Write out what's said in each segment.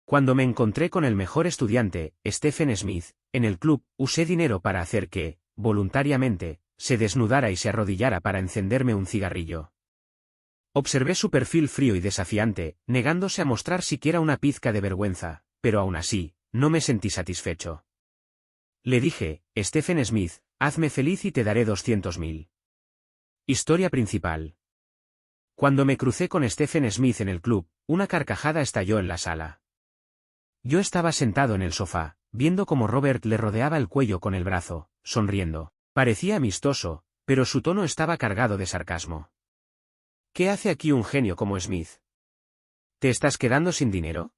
Cuando me encontré con el mejor estudiante, Stephen Smith, en el club, usé dinero para hacer que, voluntariamente, se desnudara y se arrodillara para encenderme un cigarrillo. Observé su perfil frío y desafiante, negándose a mostrar siquiera una pizca de vergüenza, pero aún así, no me sentí satisfecho. Le dije, Stephen Smith, hazme feliz y te daré 200.000. Historia principal. Cuando me crucé con Stephen Smith en el club, una carcajada estalló en la sala. Yo estaba sentado en el sofá, viendo cómo Robert le rodeaba el cuello con el brazo, sonriendo. Parecía amistoso, pero su tono estaba cargado de sarcasmo. ¿Qué hace aquí un genio como Smith? ¿Te estás quedando sin dinero?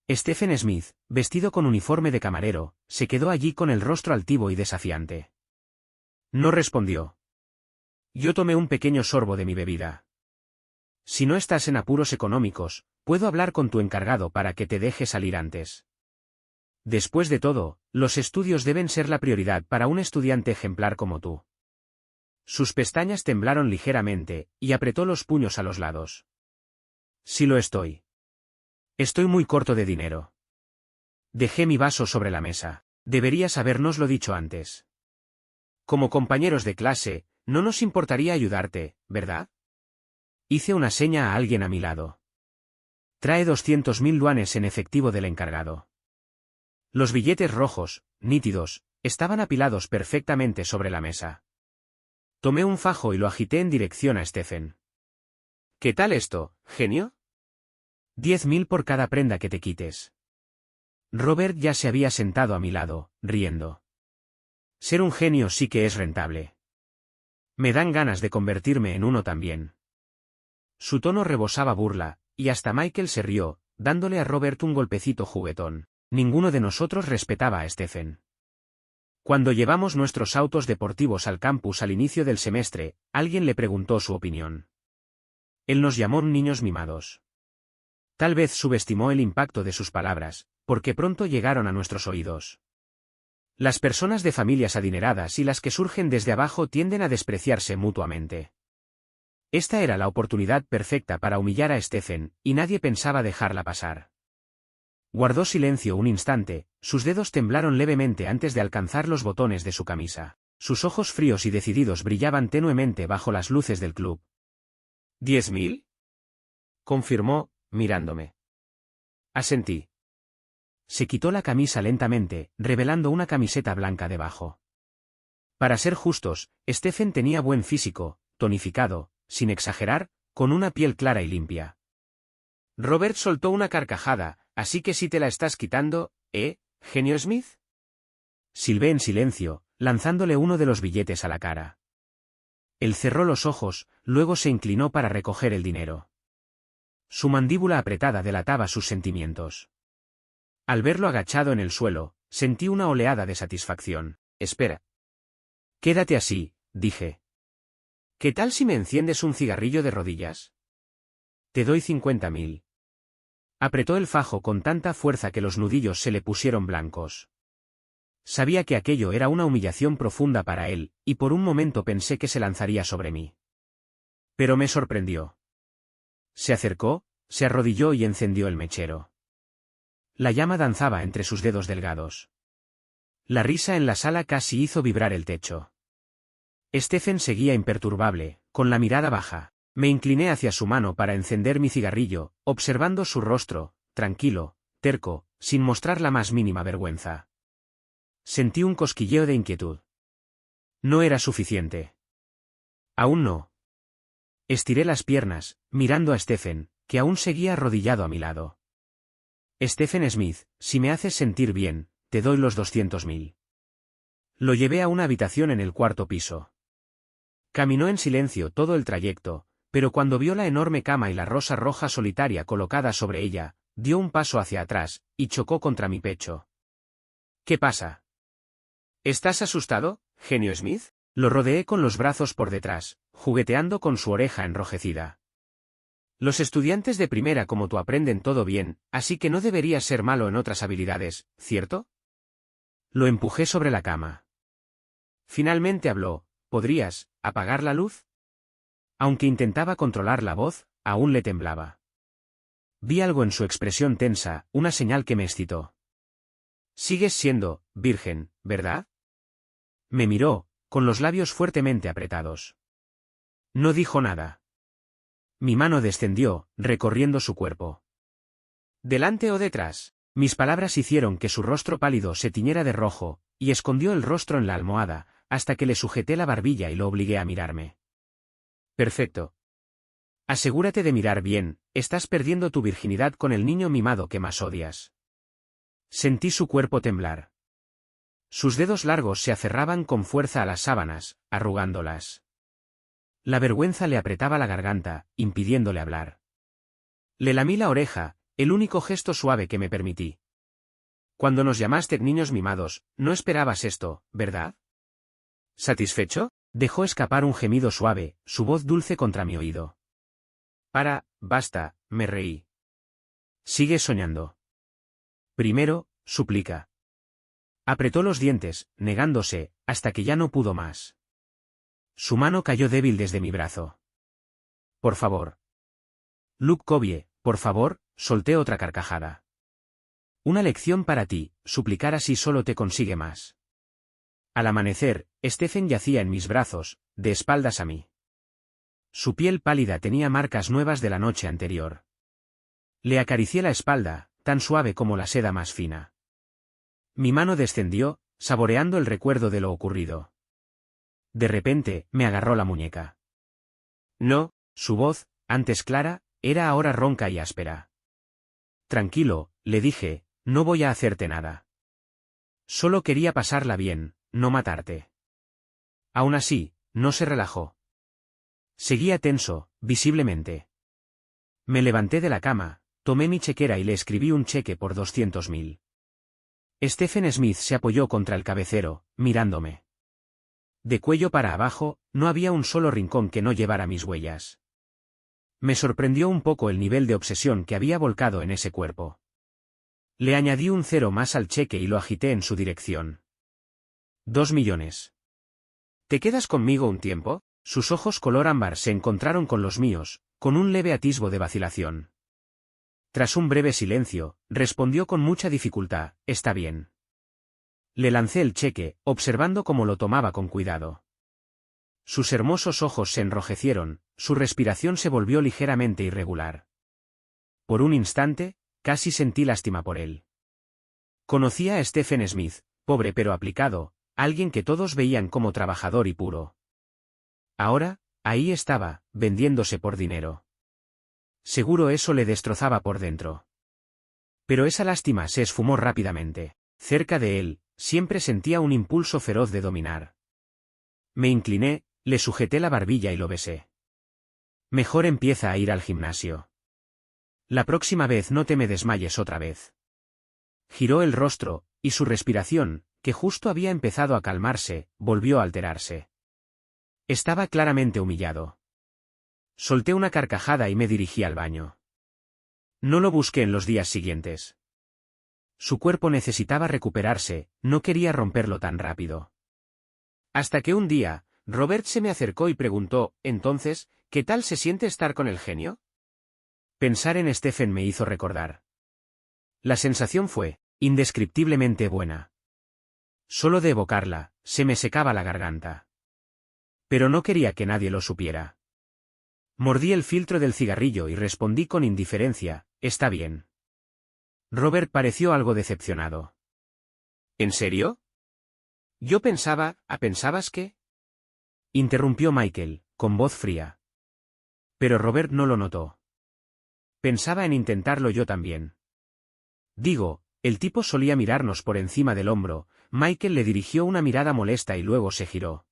Stephen Smith, vestido con uniforme de camarero, se quedó allí con el rostro altivo y desafiante. No respondió. Yo tomé un pequeño sorbo de mi bebida. Si no estás en apuros económicos, puedo hablar con tu encargado para que te deje salir antes. Después de todo, los estudios deben ser la prioridad para un estudiante ejemplar como tú. Sus pestañas temblaron ligeramente, y apretó los puños a los lados. Sí lo estoy. Estoy muy corto de dinero. Dejé mi vaso sobre la mesa. Deberías habérnoslo dicho antes. Como compañeros de clase, no nos importaría ayudarte, ¿verdad? Hice una seña a alguien a mi lado. Trae 200.000 yuanes en efectivo del encargado. Los billetes rojos, nítidos, estaban apilados perfectamente sobre la mesa. Tomé un fajo y lo agité en dirección a Stephen. ¿Qué tal esto, genio? 10.000 por cada prenda que te quites. Robert ya se había sentado a mi lado, riendo. Ser un genio sí que es rentable. Me dan ganas de convertirme en uno también. Su tono rebosaba burla, y hasta Michael se rió, dándole a Robert un golpecito juguetón. Ninguno de nosotros respetaba a Stephen. Cuando llevamos nuestros autos deportivos al campus al inicio del semestre, alguien le preguntó su opinión. Él nos llamó niños mimados. Tal vez subestimó el impacto de sus palabras, porque pronto llegaron a nuestros oídos. Las personas de familias adineradas y las que surgen desde abajo tienden a despreciarse mutuamente. Esta era la oportunidad perfecta para humillar a Stephen, y nadie pensaba dejarla pasar. Guardó silencio un instante, sus dedos temblaron levemente antes de alcanzar los botones de su camisa. Sus ojos fríos y decididos brillaban tenuemente bajo las luces del club. ¿10.000? Confirmó, mirándome. Asentí. Se quitó la camisa lentamente, revelando una camiseta blanca debajo. Para ser justos, Stephen tenía buen físico, tonificado, sin exagerar, con una piel clara y limpia. Robert soltó una carcajada. Así que si te la estás quitando, genio Smith? Silbé en silencio, lanzándole uno de los billetes a la cara. Él cerró los ojos, luego se inclinó para recoger el dinero. Su mandíbula apretada delataba sus sentimientos. Al verlo agachado en el suelo, sentí una oleada de satisfacción. Espera. Quédate así, dije. ¿Qué tal si me enciendes un cigarrillo de rodillas? Te doy 50.000. Apretó el fajo con tanta fuerza que los nudillos se le pusieron blancos. Sabía que aquello era una humillación profunda para él, y por un momento pensé que se lanzaría sobre mí. Pero me sorprendió. Se acercó, se arrodilló y encendió el mechero. La llama danzaba entre sus dedos delgados. La risa en la sala casi hizo vibrar el techo. Stephen seguía imperturbable, con la mirada baja. Me incliné hacia su mano para encender mi cigarrillo, observando su rostro, tranquilo, terco, sin mostrar la más mínima vergüenza. Sentí un cosquilleo de inquietud. No era suficiente. Aún no. Estiré las piernas, mirando a Stephen, que aún seguía arrodillado a mi lado. Stephen Smith, si me haces sentir bien, te doy los 200.000. Lo llevé a una habitación en el cuarto piso. Caminó en silencio todo el trayecto, pero cuando vio la enorme cama y la rosa roja solitaria colocada sobre ella, dio un paso hacia atrás, y chocó contra mi pecho. ¿Qué pasa? ¿Estás asustado, genio Smith? Lo rodeé con los brazos por detrás, jugueteando con su oreja enrojecida. Los estudiantes de primera como tú aprenden todo bien, así que no deberías ser malo en otras habilidades, ¿cierto? Lo empujé sobre la cama. Finalmente habló. ¿Podrías apagar la luz? Aunque intentaba controlar la voz, aún le temblaba. Vi algo en su expresión tensa, una señal que me excitó. Sigues siendo virgen, ¿verdad? Me miró, con los labios fuertemente apretados. No dijo nada. Mi mano descendió, recorriendo su cuerpo. ¿Delante o detrás? Mis palabras hicieron que su rostro pálido se tiñera de rojo, y escondió el rostro en la almohada, hasta que le sujeté la barbilla y lo obligué a mirarme. Perfecto. Asegúrate de mirar bien, estás perdiendo tu virginidad con el niño mimado que más odias. Sentí su cuerpo temblar. Sus dedos largos se aferraban con fuerza a las sábanas, arrugándolas. La vergüenza le apretaba la garganta, impidiéndole hablar. Le lamí la oreja, el único gesto suave que me permití. Cuando nos llamaste niños mimados, no esperabas esto, ¿verdad? ¿Satisfecho? Dejó escapar un gemido suave, su voz dulce contra mi oído. Basta, me reí. Sigue soñando. Primero, suplica. Apretó los dientes, negándose, hasta que ya no pudo más. Su mano cayó débil desde mi brazo. Por favor. Luke Covey, por favor, solté otra carcajada. Una lección para ti, suplicar así solo te consigue más. Al amanecer, Stephen yacía en mis brazos, de espaldas a mí. Su piel pálida tenía marcas nuevas de la noche anterior. Le acaricié la espalda, tan suave como la seda más fina. Mi mano descendió, saboreando el recuerdo de lo ocurrido. De repente, me agarró la muñeca. No, su voz, antes clara, era ahora ronca y áspera. Tranquilo, le dije, no voy a hacerte nada. Solo quería pasarla bien, no matarte. Aún así, no se relajó. Seguía tenso, visiblemente. Me levanté de la cama, tomé mi chequera y le escribí un cheque por 200.000. Stephen Smith se apoyó contra el cabecero, mirándome. De cuello para abajo, no había un solo rincón que no llevara mis huellas. Me sorprendió un poco el nivel de obsesión que había volcado en ese cuerpo. Le añadí un cero más al cheque y lo agité en su dirección. 2 millones. ¿Te quedas conmigo un tiempo? Sus ojos color ámbar se encontraron con los míos, con un leve atisbo de vacilación. Tras un breve silencio, respondió con mucha dificultad, está bien. Le lancé el cheque, observando cómo lo tomaba con cuidado. Sus hermosos ojos se enrojecieron, su respiración se volvió ligeramente irregular. Por un instante, casi sentí lástima por él. Conocía a Stephen Smith, pobre pero aplicado, alguien que todos veían como trabajador y puro. Ahora, ahí estaba, vendiéndose por dinero. Seguro eso le destrozaba por dentro. Pero esa lástima se esfumó rápidamente. Cerca de él, siempre sentía un impulso feroz de dominar. Me incliné, le sujeté la barbilla y lo besé. Mejor empieza a ir al gimnasio. La próxima vez no te me desmayes otra vez. Giró el rostro, y su respiración, que justo había empezado a calmarse, volvió a alterarse. Estaba claramente humillado. Solté una carcajada y me dirigí al baño. No lo busqué en los días siguientes. Su cuerpo necesitaba recuperarse, no quería romperlo tan rápido. Hasta que un día, Robert se me acercó y preguntó, entonces, ¿qué tal se siente estar con el genio? Pensar en Stephen me hizo recordar. La sensación fue, indescriptiblemente buena. Solo de evocarla, se me secaba la garganta. Pero no quería que nadie lo supiera. Mordí el filtro del cigarrillo y respondí con indiferencia, está bien. Robert pareció algo decepcionado. ¿En serio? ¿Pensabas que? Interrumpió Michael, con voz fría. Pero Robert no lo notó. Pensaba en intentarlo yo también. Digo, el tipo solía mirarnos por encima del hombro, Michael le dirigió una mirada molesta y luego se giró.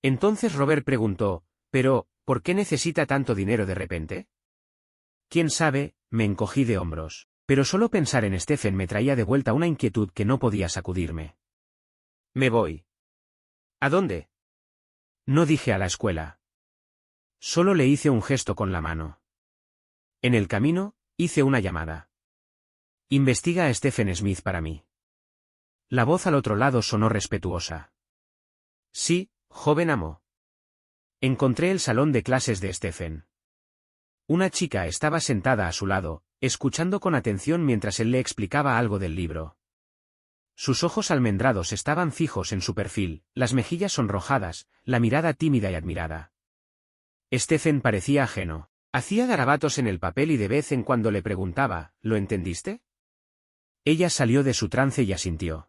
Entonces Robert preguntó, pero, ¿por qué necesita tanto dinero de repente? ¿Quién sabe? Me encogí de hombros, pero solo pensar en Stephen me traía de vuelta una inquietud que no podía sacudirme. Me voy. ¿A dónde? No dije a la escuela. Solo le hice un gesto con la mano. En el camino, hice una llamada. Investiga a Stephen Smith para mí. La voz al otro lado sonó respetuosa. Sí, joven amo. Encontré el salón de clases de Stephen. Una chica estaba sentada a su lado, escuchando con atención mientras él le explicaba algo del libro. Sus ojos almendrados estaban fijos en su perfil, las mejillas sonrojadas, la mirada tímida y admirada. Stephen parecía ajeno. Hacía garabatos en el papel y de vez en cuando le preguntaba, ¿lo entendiste? Ella salió de su trance y asintió.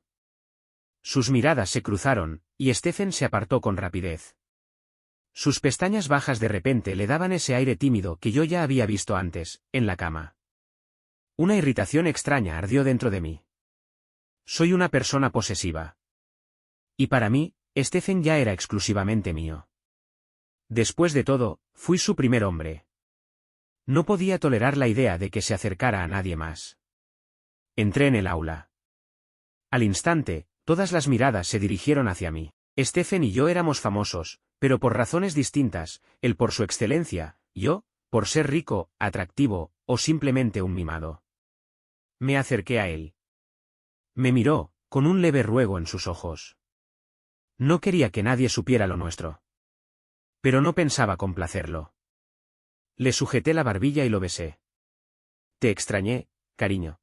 Sus miradas se cruzaron, y Stephen se apartó con rapidez. Sus pestañas bajas de repente le daban ese aire tímido que yo ya había visto antes, en la cama. Una irritación extraña ardió dentro de mí. Soy una persona posesiva. Y para mí, Stephen ya era exclusivamente mío. Después de todo, fui su primer hombre. No podía tolerar la idea de que se acercara a nadie más. Entré en el aula. Al instante, todas las miradas se dirigieron hacia mí. Stephen y yo éramos famosos, pero por razones distintas, él por su excelencia, yo, por ser rico, atractivo, o simplemente un mimado. Me acerqué a él. Me miró, con un leve ruego en sus ojos. No quería que nadie supiera lo nuestro. Pero no pensaba complacerlo. Le sujeté la barbilla y lo besé. Te extrañé, cariño.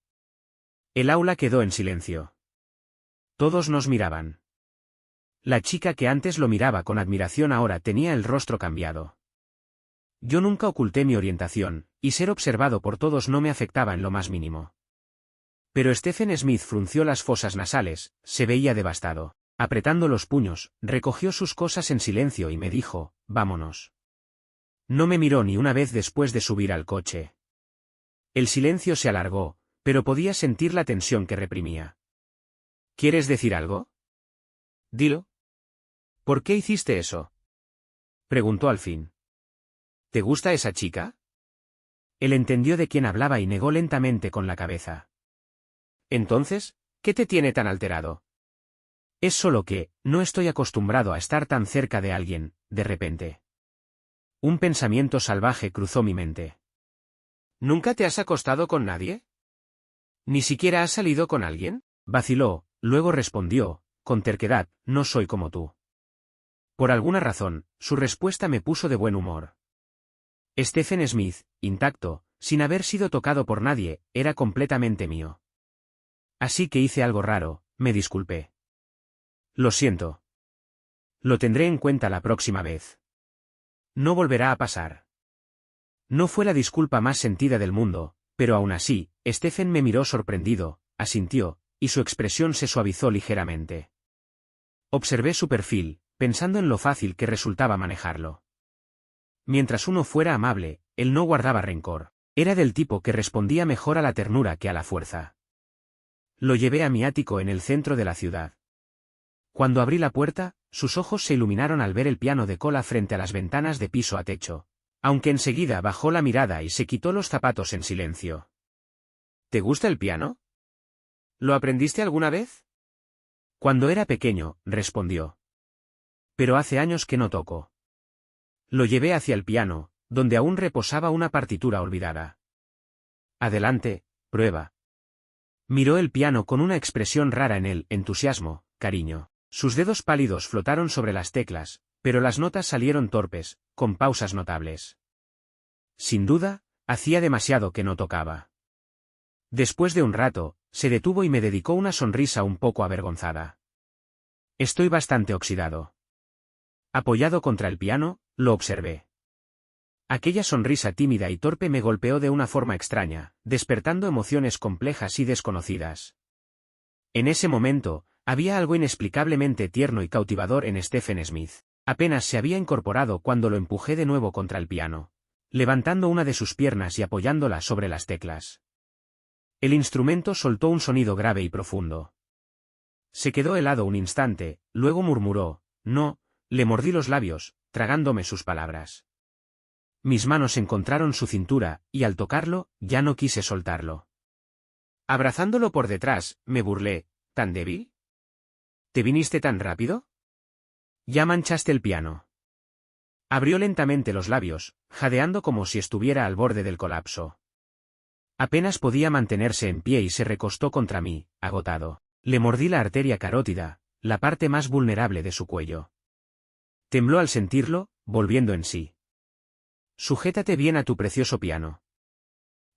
El aula quedó en silencio. Todos nos miraban. La chica que antes lo miraba con admiración ahora tenía el rostro cambiado. Yo nunca oculté mi orientación, y ser observado por todos no me afectaba en lo más mínimo. Pero Stephen Smith frunció las fosas nasales, se veía devastado. Apretando los puños, recogió sus cosas en silencio y me dijo, vámonos. No me miró ni una vez después de subir al coche. El silencio se alargó, pero podía sentir la tensión que reprimía. ¿Quieres decir algo? Dilo. ¿Por qué hiciste eso? Preguntó al fin. ¿Te gusta esa chica? Él entendió de quién hablaba y negó lentamente con la cabeza. Entonces, ¿qué te tiene tan alterado? Es solo que, no estoy acostumbrado a estar tan cerca de alguien, de repente. Un pensamiento salvaje cruzó mi mente. ¿Nunca te has acostado con nadie? ¿Ni siquiera has salido con alguien? Vaciló, luego respondió, con terquedad, no soy como tú. Por alguna razón, su respuesta me puso de buen humor. Stephen Smith, intacto, sin haber sido tocado por nadie, era completamente mío. Así que hice algo raro, me disculpé. Lo siento. Lo tendré en cuenta la próxima vez. No volverá a pasar. No fue la disculpa más sentida del mundo, pero aún así, Stephen me miró sorprendido, asintió, y su expresión se suavizó ligeramente. Observé su perfil, pensando en lo fácil que resultaba manejarlo. Mientras uno fuera amable, él no guardaba rencor. Era del tipo que respondía mejor a la ternura que a la fuerza. Lo llevé a mi ático en el centro de la ciudad. Cuando abrí la puerta, sus ojos se iluminaron al ver el piano de cola frente a las ventanas de piso a techo, aunque enseguida bajó la mirada y se quitó los zapatos en silencio. ¿Te gusta el piano? ¿Lo aprendiste alguna vez? Cuando era pequeño, respondió. Pero hace años que no toco. Lo llevé hacia el piano, donde aún reposaba una partitura olvidada. Adelante, prueba. Miró el piano con una expresión rara en él, entusiasmo, cariño. Sus dedos pálidos flotaron sobre las teclas, pero las notas salieron torpes, con pausas notables. Sin duda, hacía demasiado que no tocaba. Después de un rato, se detuvo y me dedicó una sonrisa un poco avergonzada. Estoy bastante oxidado. Apoyado contra el piano, lo observé. Aquella sonrisa tímida y torpe me golpeó de una forma extraña, despertando emociones complejas y desconocidas. En ese momento, había algo inexplicablemente tierno y cautivador en Stephen Smith. Apenas se había incorporado cuando lo empujé de nuevo contra el piano, levantando una de sus piernas y apoyándola sobre las teclas. El instrumento soltó un sonido grave y profundo. Se quedó helado un instante, luego murmuró, no, le mordí los labios, tragándome sus palabras. Mis manos encontraron su cintura, y al tocarlo, ya no quise soltarlo. Abrazándolo por detrás, me burlé, ¿tan débil? ¿Te viniste tan rápido? Ya manchaste el piano. Abrió lentamente los labios, jadeando como si estuviera al borde del colapso. Apenas podía mantenerse en pie y se recostó contra mí, agotado. Le mordí la arteria carótida, la parte más vulnerable de su cuello. Tembló al sentirlo, volviendo en sí. Sujétate bien a tu precioso piano.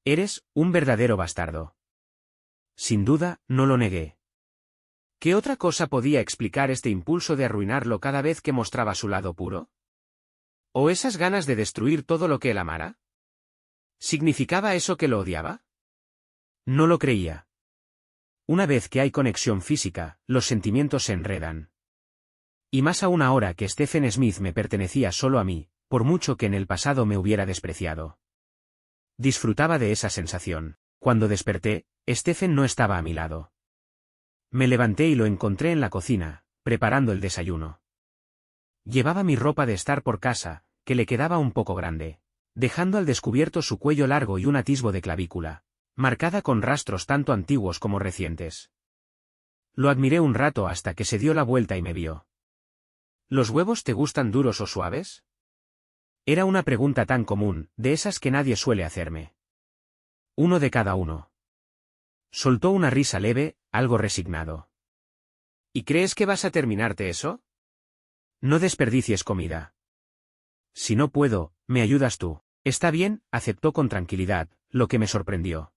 Eres un verdadero bastardo. Sin duda, no lo negué. ¿Qué otra cosa podía explicar este impulso de arruinarlo cada vez que mostraba su lado puro? ¿O esas ganas de destruir todo lo que él amara? ¿Significaba eso que lo odiaba? No lo creía. Una vez que hay conexión física, los sentimientos se enredan. Y más aún ahora que Stephen Smith me pertenecía solo a mí, por mucho que en el pasado me hubiera despreciado. Disfrutaba de esa sensación. Cuando desperté, Stephen no estaba a mi lado. Me levanté y lo encontré en la cocina, preparando el desayuno. Llevaba mi ropa de estar por casa, que le quedaba un poco grande, dejando al descubierto su cuello largo y un atisbo de clavícula, marcada con rastros tanto antiguos como recientes. Lo admiré un rato hasta que se dio la vuelta y me vio. ¿Los huevos te gustan duros o suaves? Era una pregunta tan común, de esas que nadie suele hacerme. Uno de cada uno. Soltó una risa leve, algo resignado. ¿Y crees que vas a terminarte eso? No desperdicies comida. Si no puedo, me ayudas tú. Está bien, aceptó con tranquilidad, lo que me sorprendió.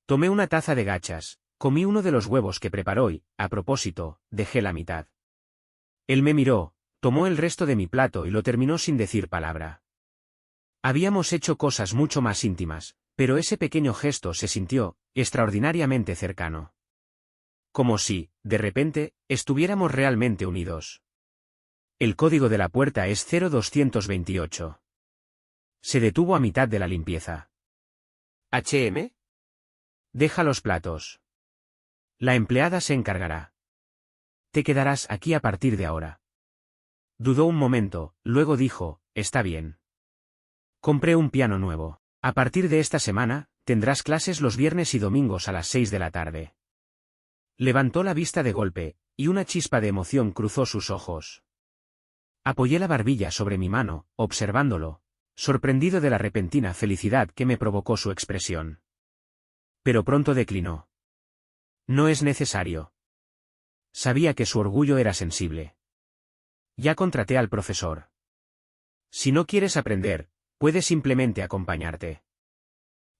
Tomé una taza de gachas, comí uno de los huevos que preparó y, a propósito, dejé la mitad. Él me miró, tomó el resto de mi plato y lo terminó sin decir palabra. Habíamos hecho cosas mucho más íntimas, pero ese pequeño gesto se sintió extraordinariamente cercano. Como si, de repente, estuviéramos realmente unidos. El código de la puerta es 0228. Se detuvo a mitad de la limpieza. ¿HM? Deja los platos. La empleada se encargará. Te quedarás aquí a partir de ahora. Dudó un momento, luego dijo, está bien. Compré un piano nuevo. A partir de esta semana, tendrás clases los viernes y domingos a las 6 de la tarde. Levantó la vista de golpe, y una chispa de emoción cruzó sus ojos. Apoyé la barbilla sobre mi mano, observándolo, sorprendido de la repentina felicidad que me provocó su expresión. Pero pronto declinó. No es necesario. Sabía que su orgullo era sensible. Ya contraté al profesor. Si no quieres aprender, puede simplemente acompañarte.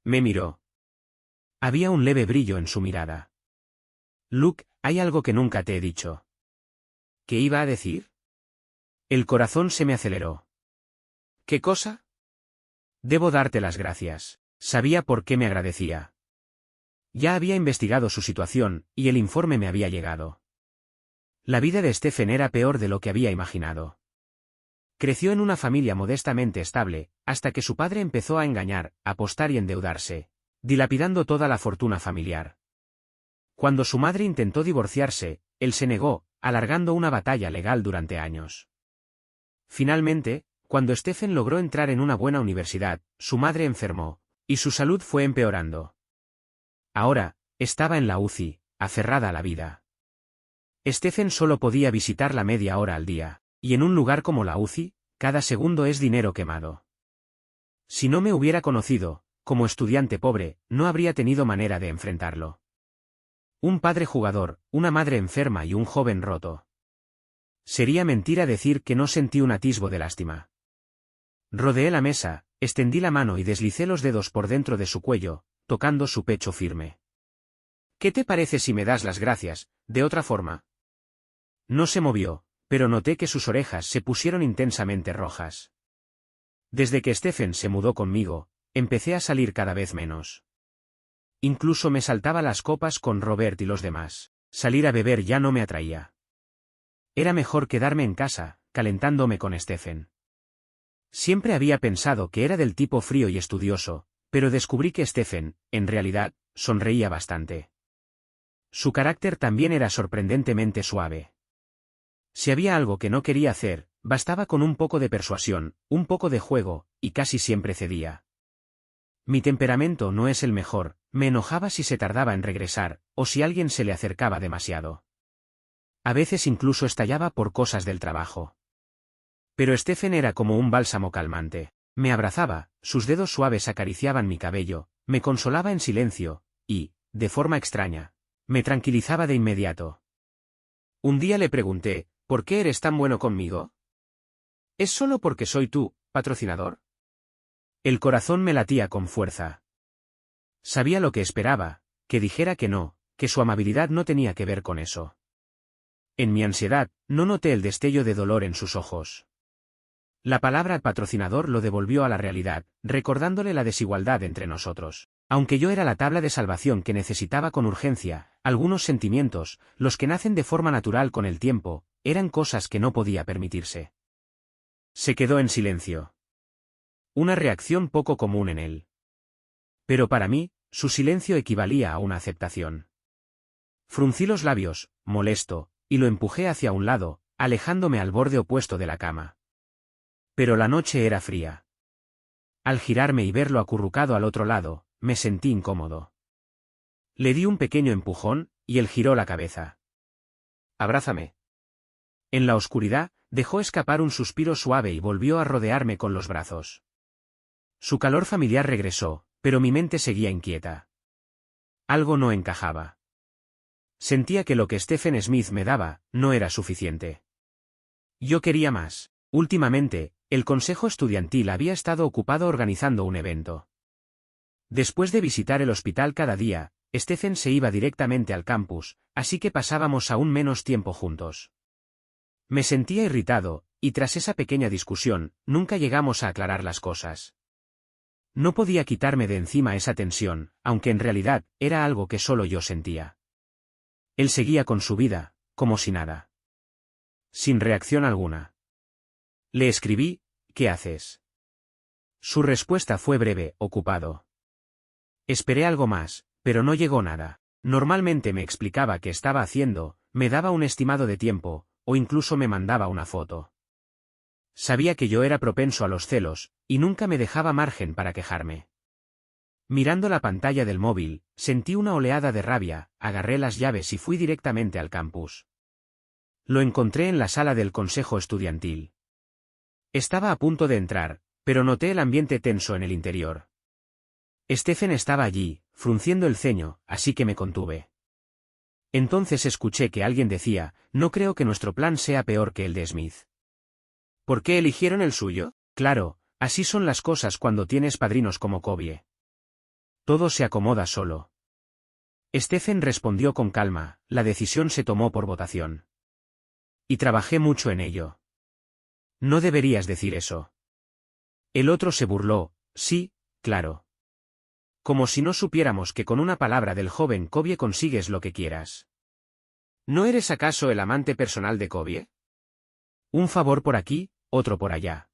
Me miró. Había un leve brillo en su mirada. Luke, hay algo que nunca te he dicho. ¿Qué iba a decir? El corazón se me aceleró. ¿Qué cosa? Debo darte las gracias. Sabía por qué me agradecía. Ya había investigado su situación, y el informe me había llegado. La vida de Stephen era peor de lo que había imaginado. Creció en una familia modestamente estable, hasta que su padre empezó a engañar, apostar y endeudarse, dilapidando toda la fortuna familiar. Cuando su madre intentó divorciarse, él se negó, alargando una batalla legal durante años. Finalmente, cuando Stephen logró entrar en una buena universidad, su madre enfermó, y su salud fue empeorando. Ahora, estaba en la UCI, aferrada a la vida. Stephen solo podía visitarla media hora al día, y en un lugar como la UCI, cada segundo es dinero quemado. Si no me hubiera conocido, como estudiante pobre, no habría tenido manera de enfrentarlo. Un padre jugador, una madre enferma y un joven roto. Sería mentira decir que no sentí un atisbo de lástima. Rodeé la mesa, extendí la mano y deslicé los dedos por dentro de su cuello, tocando su pecho firme. ¿Qué te parece si me das las gracias, de otra forma? No se movió, pero noté que sus orejas se pusieron intensamente rojas. Desde que Stephen se mudó conmigo, empecé a salir cada vez menos. Incluso me saltaba las copas con Robert y los demás. Salir a beber ya no me atraía. Era mejor quedarme en casa, calentándome con Stephen. Siempre había pensado que era del tipo frío y estudioso, pero descubrí que Stephen, en realidad, sonreía bastante. Su carácter también era sorprendentemente suave. Si había algo que no quería hacer, bastaba con un poco de persuasión, un poco de juego, y casi siempre cedía. Mi temperamento no es el mejor, me enojaba si se tardaba en regresar, o si alguien se le acercaba demasiado. A veces incluso estallaba por cosas del trabajo. Pero Stephen era como un bálsamo calmante. Me abrazaba, sus dedos suaves acariciaban mi cabello, me consolaba en silencio, y, de forma extraña, me tranquilizaba de inmediato. Un día le pregunté, ¿por qué eres tan bueno conmigo? ¿Es solo porque soy tu patrocinador? El corazón me latía con fuerza. Sabía lo que esperaba, que dijera que no, que su amabilidad no tenía que ver con eso. En mi ansiedad, no noté el destello de dolor en sus ojos. La palabra patrocinador lo devolvió a la realidad, recordándole la desigualdad entre nosotros. Aunque yo era la tabla de salvación que necesitaba con urgencia, algunos sentimientos, los que nacen de forma natural con el tiempo, eran cosas que no podía permitirse. Se quedó en silencio. Una reacción poco común en él. Pero para mí, su silencio equivalía a una aceptación. Fruncí los labios, molesto, y lo empujé hacia un lado, alejándome al borde opuesto de la cama. Pero la noche era fría. Al girarme y verlo acurrucado al otro lado, me sentí incómodo. Le di un pequeño empujón, y él giró la cabeza. «Abrázame». En la oscuridad, dejó escapar un suspiro suave y volvió a rodearme con los brazos. Su calor familiar regresó, pero mi mente seguía inquieta. Algo no encajaba. Sentía que lo que Stephen Smith me daba, no era suficiente. Yo quería más. Últimamente, el consejo estudiantil había estado ocupado organizando un evento. Después de visitar el hospital cada día, Stephen se iba directamente al campus, así que pasábamos aún menos tiempo juntos. Me sentía irritado, y tras esa pequeña discusión, nunca llegamos a aclarar las cosas. No podía quitarme de encima esa tensión, aunque en realidad, era algo que solo yo sentía. Él seguía con su vida, como si nada. Sin reacción alguna. Le escribí, «¿Qué haces?». Su respuesta fue breve, «Ocupado». Esperé algo más, pero no llegó nada. Normalmente me explicaba qué estaba haciendo, me daba un estimado de tiempo, o incluso me mandaba una foto. Sabía que yo era propenso a los celos, y nunca me dejaba margen para quejarme. Mirando la pantalla del móvil, sentí una oleada de rabia, agarré las llaves y fui directamente al campus. Lo encontré en la sala del consejo estudiantil. Estaba a punto de entrar, pero noté el ambiente tenso en el interior. Stephen estaba allí, frunciendo el ceño, así que me contuve. Entonces escuché que alguien decía, «No creo que nuestro plan sea peor que el de Smith». ¿Por qué eligieron el suyo? Claro, así son las cosas cuando tienes padrinos como Cobie. Todo se acomoda solo. Stephen respondió con calma, «La decisión se tomó por votación. Y trabajé mucho en ello». No deberías decir eso. El otro se burló, «Sí, claro». Como si no supiéramos que con una palabra del joven Cobie consigues lo que quieras. ¿No eres acaso el amante personal de Cobie? Un favor por aquí, otro por allá.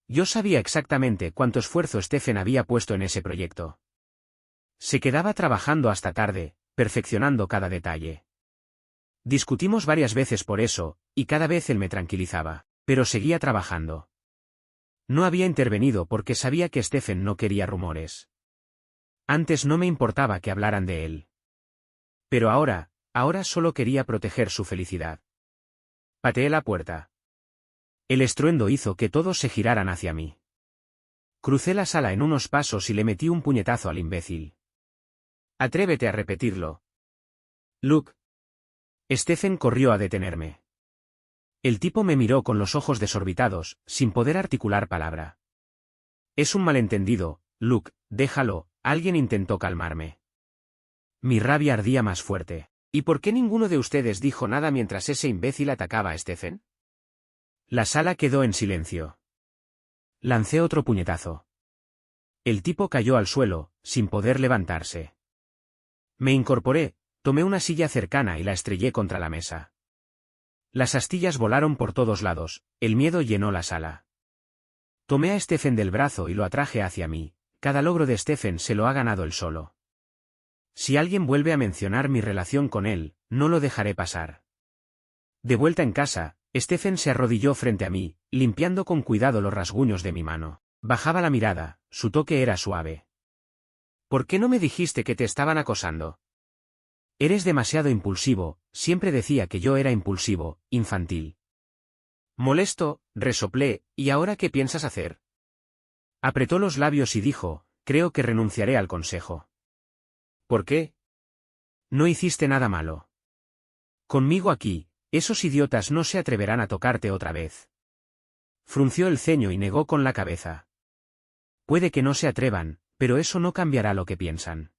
Yo sabía exactamente cuánto esfuerzo Stephen había puesto en ese proyecto. Se quedaba trabajando hasta tarde, perfeccionando cada detalle. Discutimos varias veces por eso, y cada vez él me tranquilizaba, pero seguía trabajando. No había intervenido porque sabía que Stephen no quería rumores. Antes no me importaba que hablaran de él. Pero ahora solo quería proteger su felicidad. Pateé la puerta. El estruendo hizo que todos se giraran hacia mí. Crucé la sala en unos pasos y le metí un puñetazo al imbécil. Atrévete a repetirlo. Luke. Stephen corrió a detenerme. El tipo me miró con los ojos desorbitados, sin poder articular palabra. Es un malentendido, Luke, déjalo. Alguien intentó calmarme. Mi rabia ardía más fuerte. ¿Y por qué ninguno de ustedes dijo nada mientras ese imbécil atacaba a Stephen? La sala quedó en silencio. Lancé otro puñetazo. El tipo cayó al suelo, sin poder levantarse. Me incorporé, tomé una silla cercana y la estrellé contra la mesa. Las astillas volaron por todos lados, el miedo llenó la sala. Tomé a Stephen del brazo y lo atraje hacia mí. Cada logro de Stephen se lo ha ganado él solo. Si alguien vuelve a mencionar mi relación con él, no lo dejaré pasar. De vuelta en casa, Stephen se arrodilló frente a mí, limpiando con cuidado los rasguños de mi mano. Bajaba la mirada, su toque era suave. ¿Por qué no me dijiste que te estaban acosando? Eres demasiado impulsivo, siempre decía que yo era impulsivo, infantil. Molesto, resoplé, ¿y ahora qué piensas hacer? Apretó los labios y dijo, creo que renunciaré al consejo. ¿Por qué? No hiciste nada malo. Conmigo aquí, esos idiotas no se atreverán a tocarte otra vez. Frunció el ceño y negó con la cabeza. Puede que no se atrevan, pero eso no cambiará lo que piensan.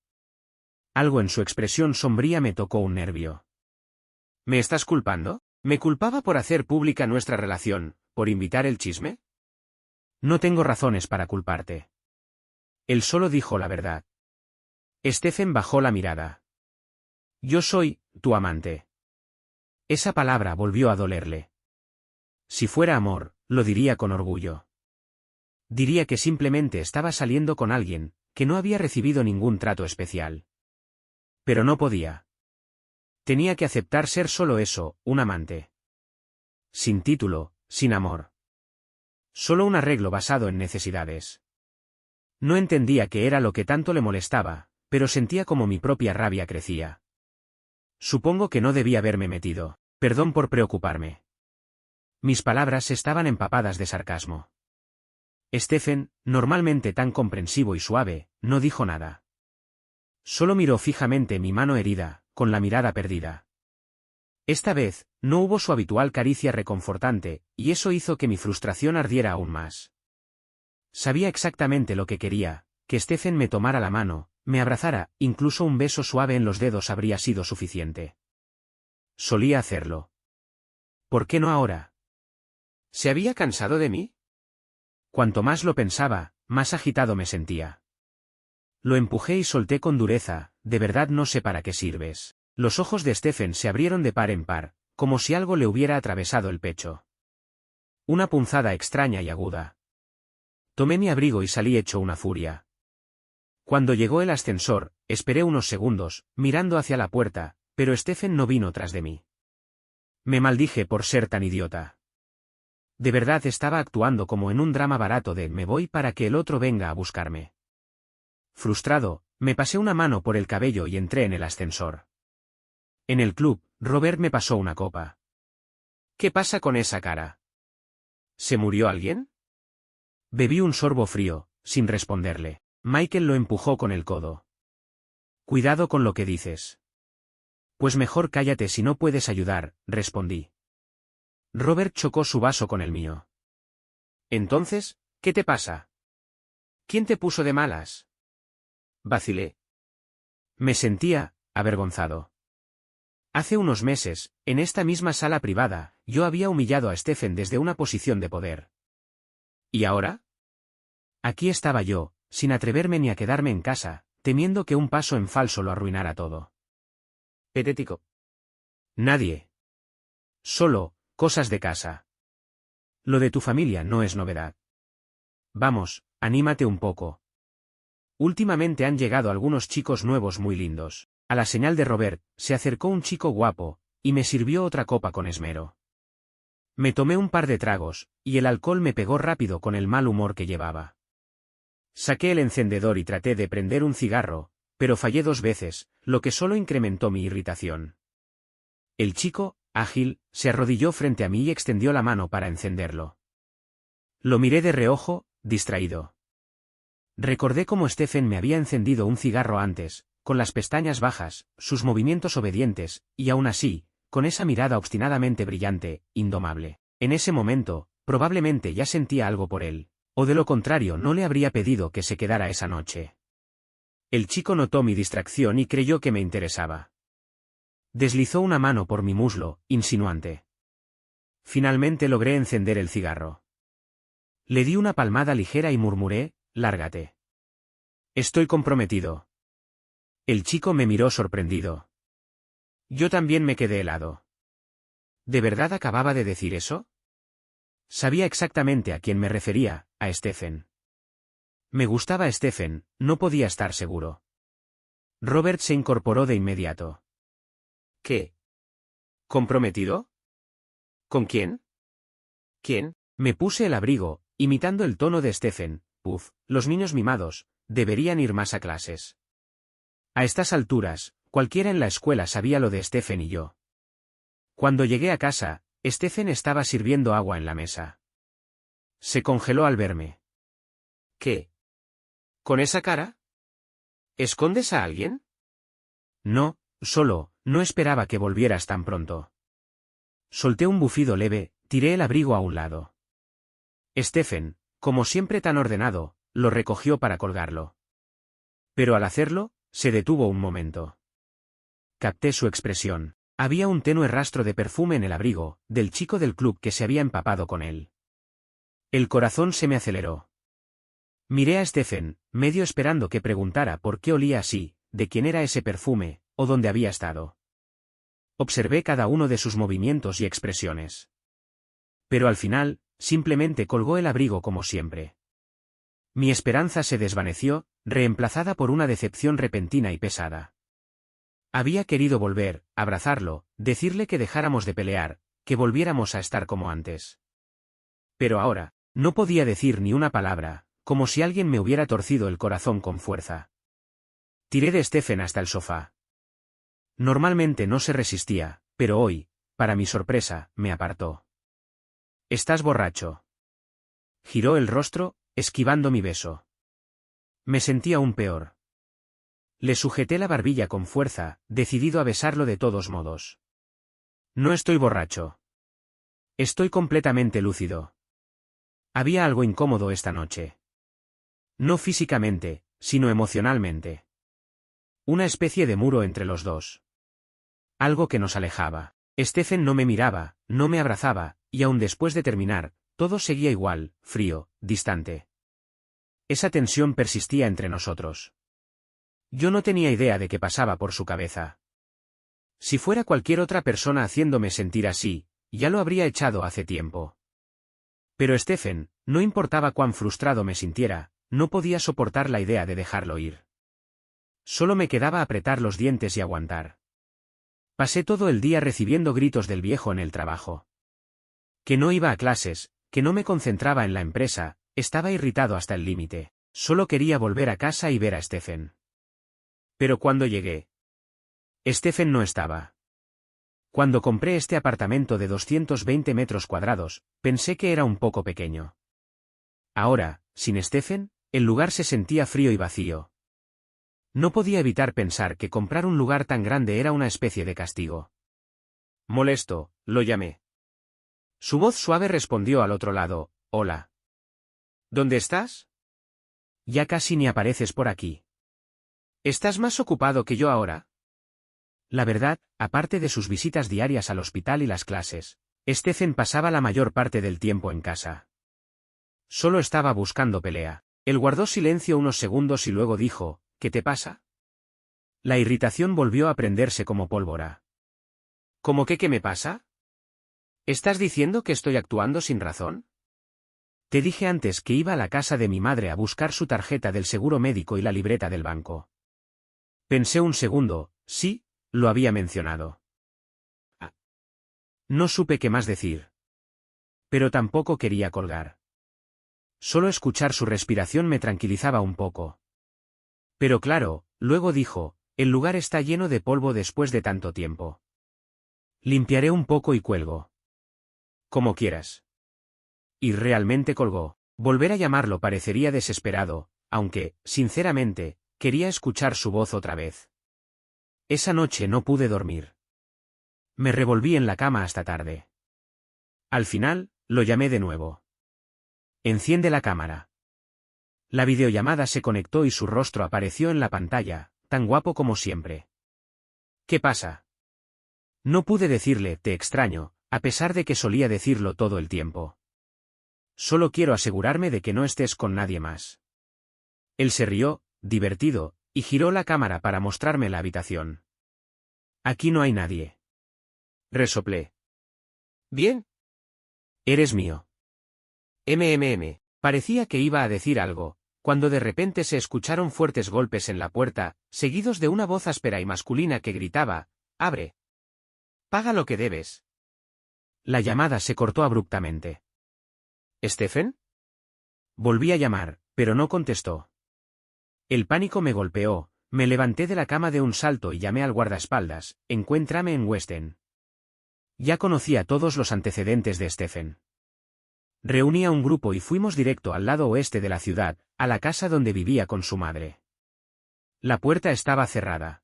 Algo en su expresión sombría me tocó un nervio. ¿Me estás culpando? ¿Me culpaba por hacer pública nuestra relación, por invitar el chisme? No tengo razones para culparte. Él solo dijo la verdad. Stephen bajó la mirada. Yo soy tu amante. Esa palabra volvió a dolerle. Si fuera amor, lo diría con orgullo. Diría que simplemente estaba saliendo con alguien, que no había recibido ningún trato especial. Pero no podía. Tenía que aceptar ser solo eso, un amante. Sin título, sin amor. Solo un arreglo basado en necesidades. No entendía qué era lo que tanto le molestaba, pero sentía como mi propia rabia crecía. Supongo que no debía haberme metido. Perdón por preocuparme. Mis palabras estaban empapadas de sarcasmo. Stephen, normalmente tan comprensivo y suave, no dijo nada. Solo miró fijamente mi mano herida, con la mirada perdida. Esta vez, no hubo su habitual caricia reconfortante, y eso hizo que mi frustración ardiera aún más. Sabía exactamente lo que quería, que Stephen me tomara la mano, me abrazara, incluso un beso suave en los dedos habría sido suficiente. Solía hacerlo. ¿Por qué no ahora? ¿Se había cansado de mí? Cuanto más lo pensaba, más agitado me sentía. Lo empujé y solté con dureza, de verdad no sé para qué sirves. Los ojos de Stephen se abrieron de par en par, como si algo le hubiera atravesado el pecho. Una punzada extraña y aguda. Tomé mi abrigo y salí hecho una furia. Cuando llegó el ascensor, esperé unos segundos, mirando hacia la puerta, pero Stephen no vino tras de mí. Me maldije por ser tan idiota. De verdad estaba actuando como en un drama barato de me voy para que el otro venga a buscarme. Frustrado, me pasé una mano por el cabello y entré en el ascensor. En el club, Robert me pasó una copa. ¿Qué pasa con esa cara? ¿Se murió alguien? Bebí un sorbo frío, sin responderle. Michael lo empujó con el codo. Cuidado con lo que dices. Pues mejor cállate si no puedes ayudar, respondí. Robert chocó su vaso con el mío. Entonces, ¿qué te pasa? ¿Quién te puso de malas? Vacilé. Me sentía avergonzado. Hace unos meses, en esta misma sala privada, yo había humillado a Stephen desde una posición de poder. ¿Y ahora? Aquí estaba yo, sin atreverme ni a quedarme en casa, temiendo que un paso en falso lo arruinara todo. Patético. Nadie. Solo, cosas de casa. Lo de tu familia no es novedad. Vamos, anímate un poco. Últimamente han llegado algunos chicos nuevos muy lindos. A la señal de Robert, se acercó un chico guapo, y me sirvió otra copa con esmero. Me tomé un par de tragos, y el alcohol me pegó rápido con el mal humor que llevaba. Saqué el encendedor y traté de prender un cigarro, pero fallé 2 veces, lo que solo incrementó mi irritación. El chico, ágil, se arrodilló frente a mí y extendió la mano para encenderlo. Lo miré de reojo, distraído. Recordé cómo Stephen me había encendido un cigarro antes, con las pestañas bajas, sus movimientos obedientes, y aún así, con esa mirada obstinadamente brillante, indomable. En ese momento, probablemente ya sentía algo por él, o de lo contrario no le habría pedido que se quedara esa noche. El chico notó mi distracción y creyó que me interesaba. Deslizó una mano por mi muslo, insinuante. Finalmente logré encender el cigarro. Le di una palmada ligera y murmuré, lárgate. Estoy comprometido. El chico me miró sorprendido. Yo también me quedé helado. ¿De verdad acababa de decir eso? Sabía exactamente a quién me refería, a Stephen. Me gustaba Stephen, no podía estar seguro. Robert se incorporó de inmediato. ¿Qué? ¿Comprometido? ¿Con quién? ¿Quién? Me puse el abrigo, imitando el tono de Stephen. Puf, los niños mimados, deberían ir más a clases. A estas alturas, cualquiera en la escuela sabía lo de Stephen y yo. Cuando llegué a casa, Stephen estaba sirviendo agua en la mesa. Se congeló al verme. ¿Qué? ¿Con esa cara? ¿Escondes a alguien? No, solo, no esperaba que volvieras tan pronto. Solté un bufido leve, tiré el abrigo a un lado. Stephen, como siempre tan ordenado, lo recogió para colgarlo. Pero al hacerlo, se detuvo un momento. Capté su expresión. Había un tenue rastro de perfume en el abrigo, del chico del club que se había empapado con él. El corazón se me aceleró. Miré a Stephen, medio esperando que preguntara por qué olía así, de quién era ese perfume, o dónde había estado. Observé cada uno de sus movimientos y expresiones. Pero al final, simplemente colgó el abrigo como siempre. Mi esperanza se desvaneció, reemplazada por una decepción repentina y pesada. Había querido volver, abrazarlo, decirle que dejáramos de pelear, que volviéramos a estar como antes. Pero ahora, no podía decir ni una palabra, como si alguien me hubiera torcido el corazón con fuerza. Tiré de Stephen hasta el sofá. Normalmente no se resistía, pero hoy, para mi sorpresa, me apartó. «¿Estás borracho?». Giró el rostro, esquivando mi beso. Me sentía aún peor. Le sujeté la barbilla con fuerza, decidido a besarlo de todos modos. «No estoy borracho. Estoy completamente lúcido». Había algo incómodo esta noche. No físicamente, sino emocionalmente. Una especie de muro entre los dos. Algo que nos alejaba. Stephen no me miraba, no me abrazaba, y aun después de terminar, todo seguía igual, frío, distante. Esa tensión persistía entre nosotros. Yo no tenía idea de qué pasaba por su cabeza. Si fuera cualquier otra persona haciéndome sentir así, ya lo habría echado hace tiempo. Pero Stephen, no importaba cuán frustrado me sintiera, no podía soportar la idea de dejarlo ir. Solo me quedaba apretar los dientes y aguantar. Pasé todo el día recibiendo gritos del viejo en el trabajo. Que no iba a clases, que no me concentraba en la empresa, estaba irritado hasta el límite. Solo quería volver a casa y ver a Stephen. Pero cuando llegué, Stephen no estaba. Cuando compré este apartamento de 220 metros cuadrados, pensé que era un poco pequeño. Ahora, sin Stephen, el lugar se sentía frío y vacío. No podía evitar pensar que comprar un lugar tan grande era una especie de castigo. Molesto, lo llamé. Su voz suave respondió al otro lado: «Hola. ¿Dónde estás? Ya casi ni apareces por aquí. ¿Estás más ocupado que yo ahora?». La verdad, aparte de sus visitas diarias al hospital y las clases, Stephen pasaba la mayor parte del tiempo en casa. Solo estaba buscando pelea. Él guardó silencio unos segundos y luego dijo: «¿Qué te pasa?». La irritación volvió a prenderse como pólvora. «¿Cómo que qué me pasa? ¿Estás diciendo que estoy actuando sin razón? Te dije antes que iba a la casa de mi madre a buscar su tarjeta del seguro médico y la libreta del banco». Pensé un segundo. Sí, lo había mencionado. No supe qué más decir. Pero tampoco quería colgar. Solo escuchar su respiración me tranquilizaba un poco. Pero claro, luego dijo: «El lugar está lleno de polvo después de tanto tiempo. Limpiaré un poco y cuelgo». «Como quieras». Y realmente colgó. Volver a llamarlo parecería desesperado, aunque, sinceramente, quería escuchar su voz otra vez. Esa noche no pude dormir. Me revolví en la cama hasta tarde. Al final, lo llamé de nuevo. «Enciende la cámara». La videollamada se conectó y su rostro apareció en la pantalla, tan guapo como siempre. «¿Qué pasa?». No pude decirle: «Te extraño», a pesar de que solía decirlo todo el tiempo. «Solo quiero asegurarme de que no estés con nadie más». Él se rió, divertido, y giró la cámara para mostrarme la habitación. «Aquí no hay nadie». Resoplé. «Bien. Eres mío». Parecía que iba a decir algo, cuando de repente se escucharon fuertes golpes en la puerta, seguidos de una voz áspera y masculina que gritaba: «¡Abre! Paga lo que debes». La llamada se cortó abruptamente. «¿Stephen?». Volví a llamar, pero no contestó. El pánico me golpeó, me levanté de la cama de un salto y llamé al guardaespaldas: «Encuéntrame en West End». Ya conocía todos los antecedentes de Stephen. Reuní a un grupo y fuimos directo al lado oeste de la ciudad, a la casa donde vivía con su madre. La puerta estaba cerrada.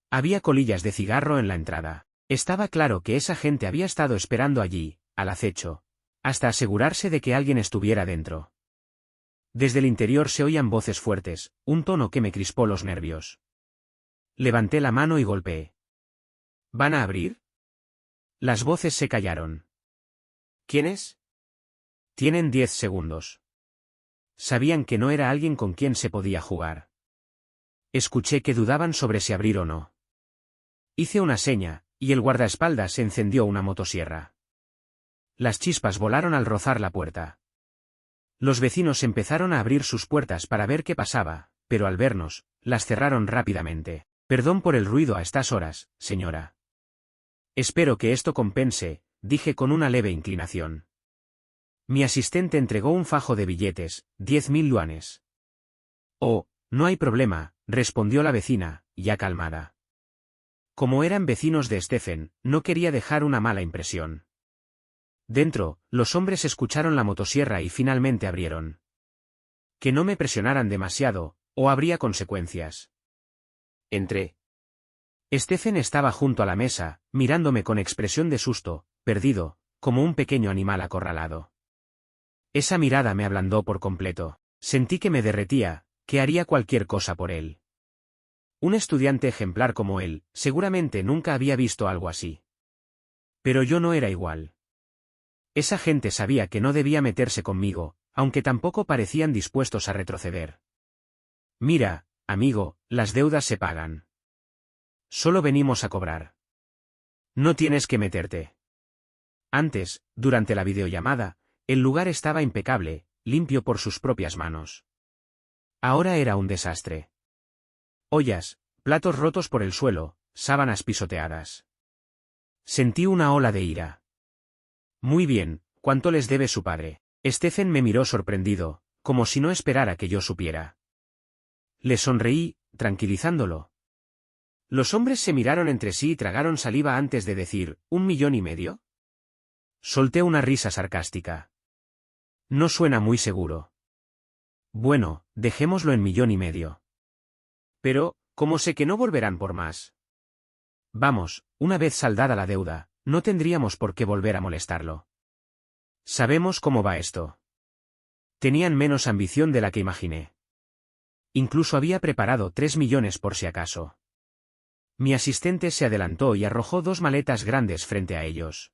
Había colillas de cigarro en la entrada. Estaba claro que esa gente había estado esperando allí, al acecho, hasta asegurarse de que alguien estuviera dentro. Desde el interior se oían voces fuertes, un tono que me crispó los nervios. Levanté la mano y golpeé. ¿Van a abrir? Las voces se callaron. ¿Quién es? Tienen 10 segundos. Sabían que no era alguien con quien se podía jugar. Escuché que dudaban sobre si abrir o no. Hice una seña, y el guardaespaldas encendió una motosierra. Las chispas volaron al rozar la puerta. Los vecinos empezaron a abrir sus puertas para ver qué pasaba, pero al vernos, las cerraron rápidamente. Perdón por el ruido a estas horas, señora. Espero que esto compense, dije con una leve inclinación. Mi asistente entregó un fajo de billetes, 10.000 yuanes. Oh, no hay problema, respondió la vecina, ya calmada. Como eran vecinos de Stephen, no quería dejar una mala impresión. Dentro, los hombres escucharon la motosierra y finalmente abrieron. Que no me presionaran demasiado, o habría consecuencias. Entré. Stephen estaba junto a la mesa, mirándome con expresión de susto, perdido, como un pequeño animal acorralado. Esa mirada me ablandó por completo. Sentí que me derretía, que haría cualquier cosa por él. Un estudiante ejemplar como él, seguramente nunca había visto algo así. Pero yo no era igual. Esa gente sabía que no debía meterse conmigo, aunque tampoco parecían dispuestos a retroceder. Mira, amigo, las deudas se pagan. Solo venimos a cobrar. No tienes que meterte. Antes, durante la videollamada, el lugar estaba impecable, limpio por sus propias manos. Ahora era un desastre. Ollas, platos rotos por el suelo, sábanas pisoteadas. Sentí una ola de ira. Muy bien, ¿cuánto les debe su padre? Stephen me miró sorprendido, como si no esperara que yo supiera. Le sonreí, tranquilizándolo. Los hombres se miraron entre sí y tragaron saliva antes de decir, ¿1,5 millones? Solté una risa sarcástica. No suena muy seguro. Bueno, dejémoslo en 1,5 millones. Pero, ¿cómo sé que no volverán por más? Vamos, una vez saldada la deuda, no tendríamos por qué volver a molestarlo. Sabemos cómo va esto. Tenían menos ambición de la que imaginé. Incluso había preparado 3 millones por si acaso. Mi asistente se adelantó y arrojó 2 maletas grandes frente a ellos.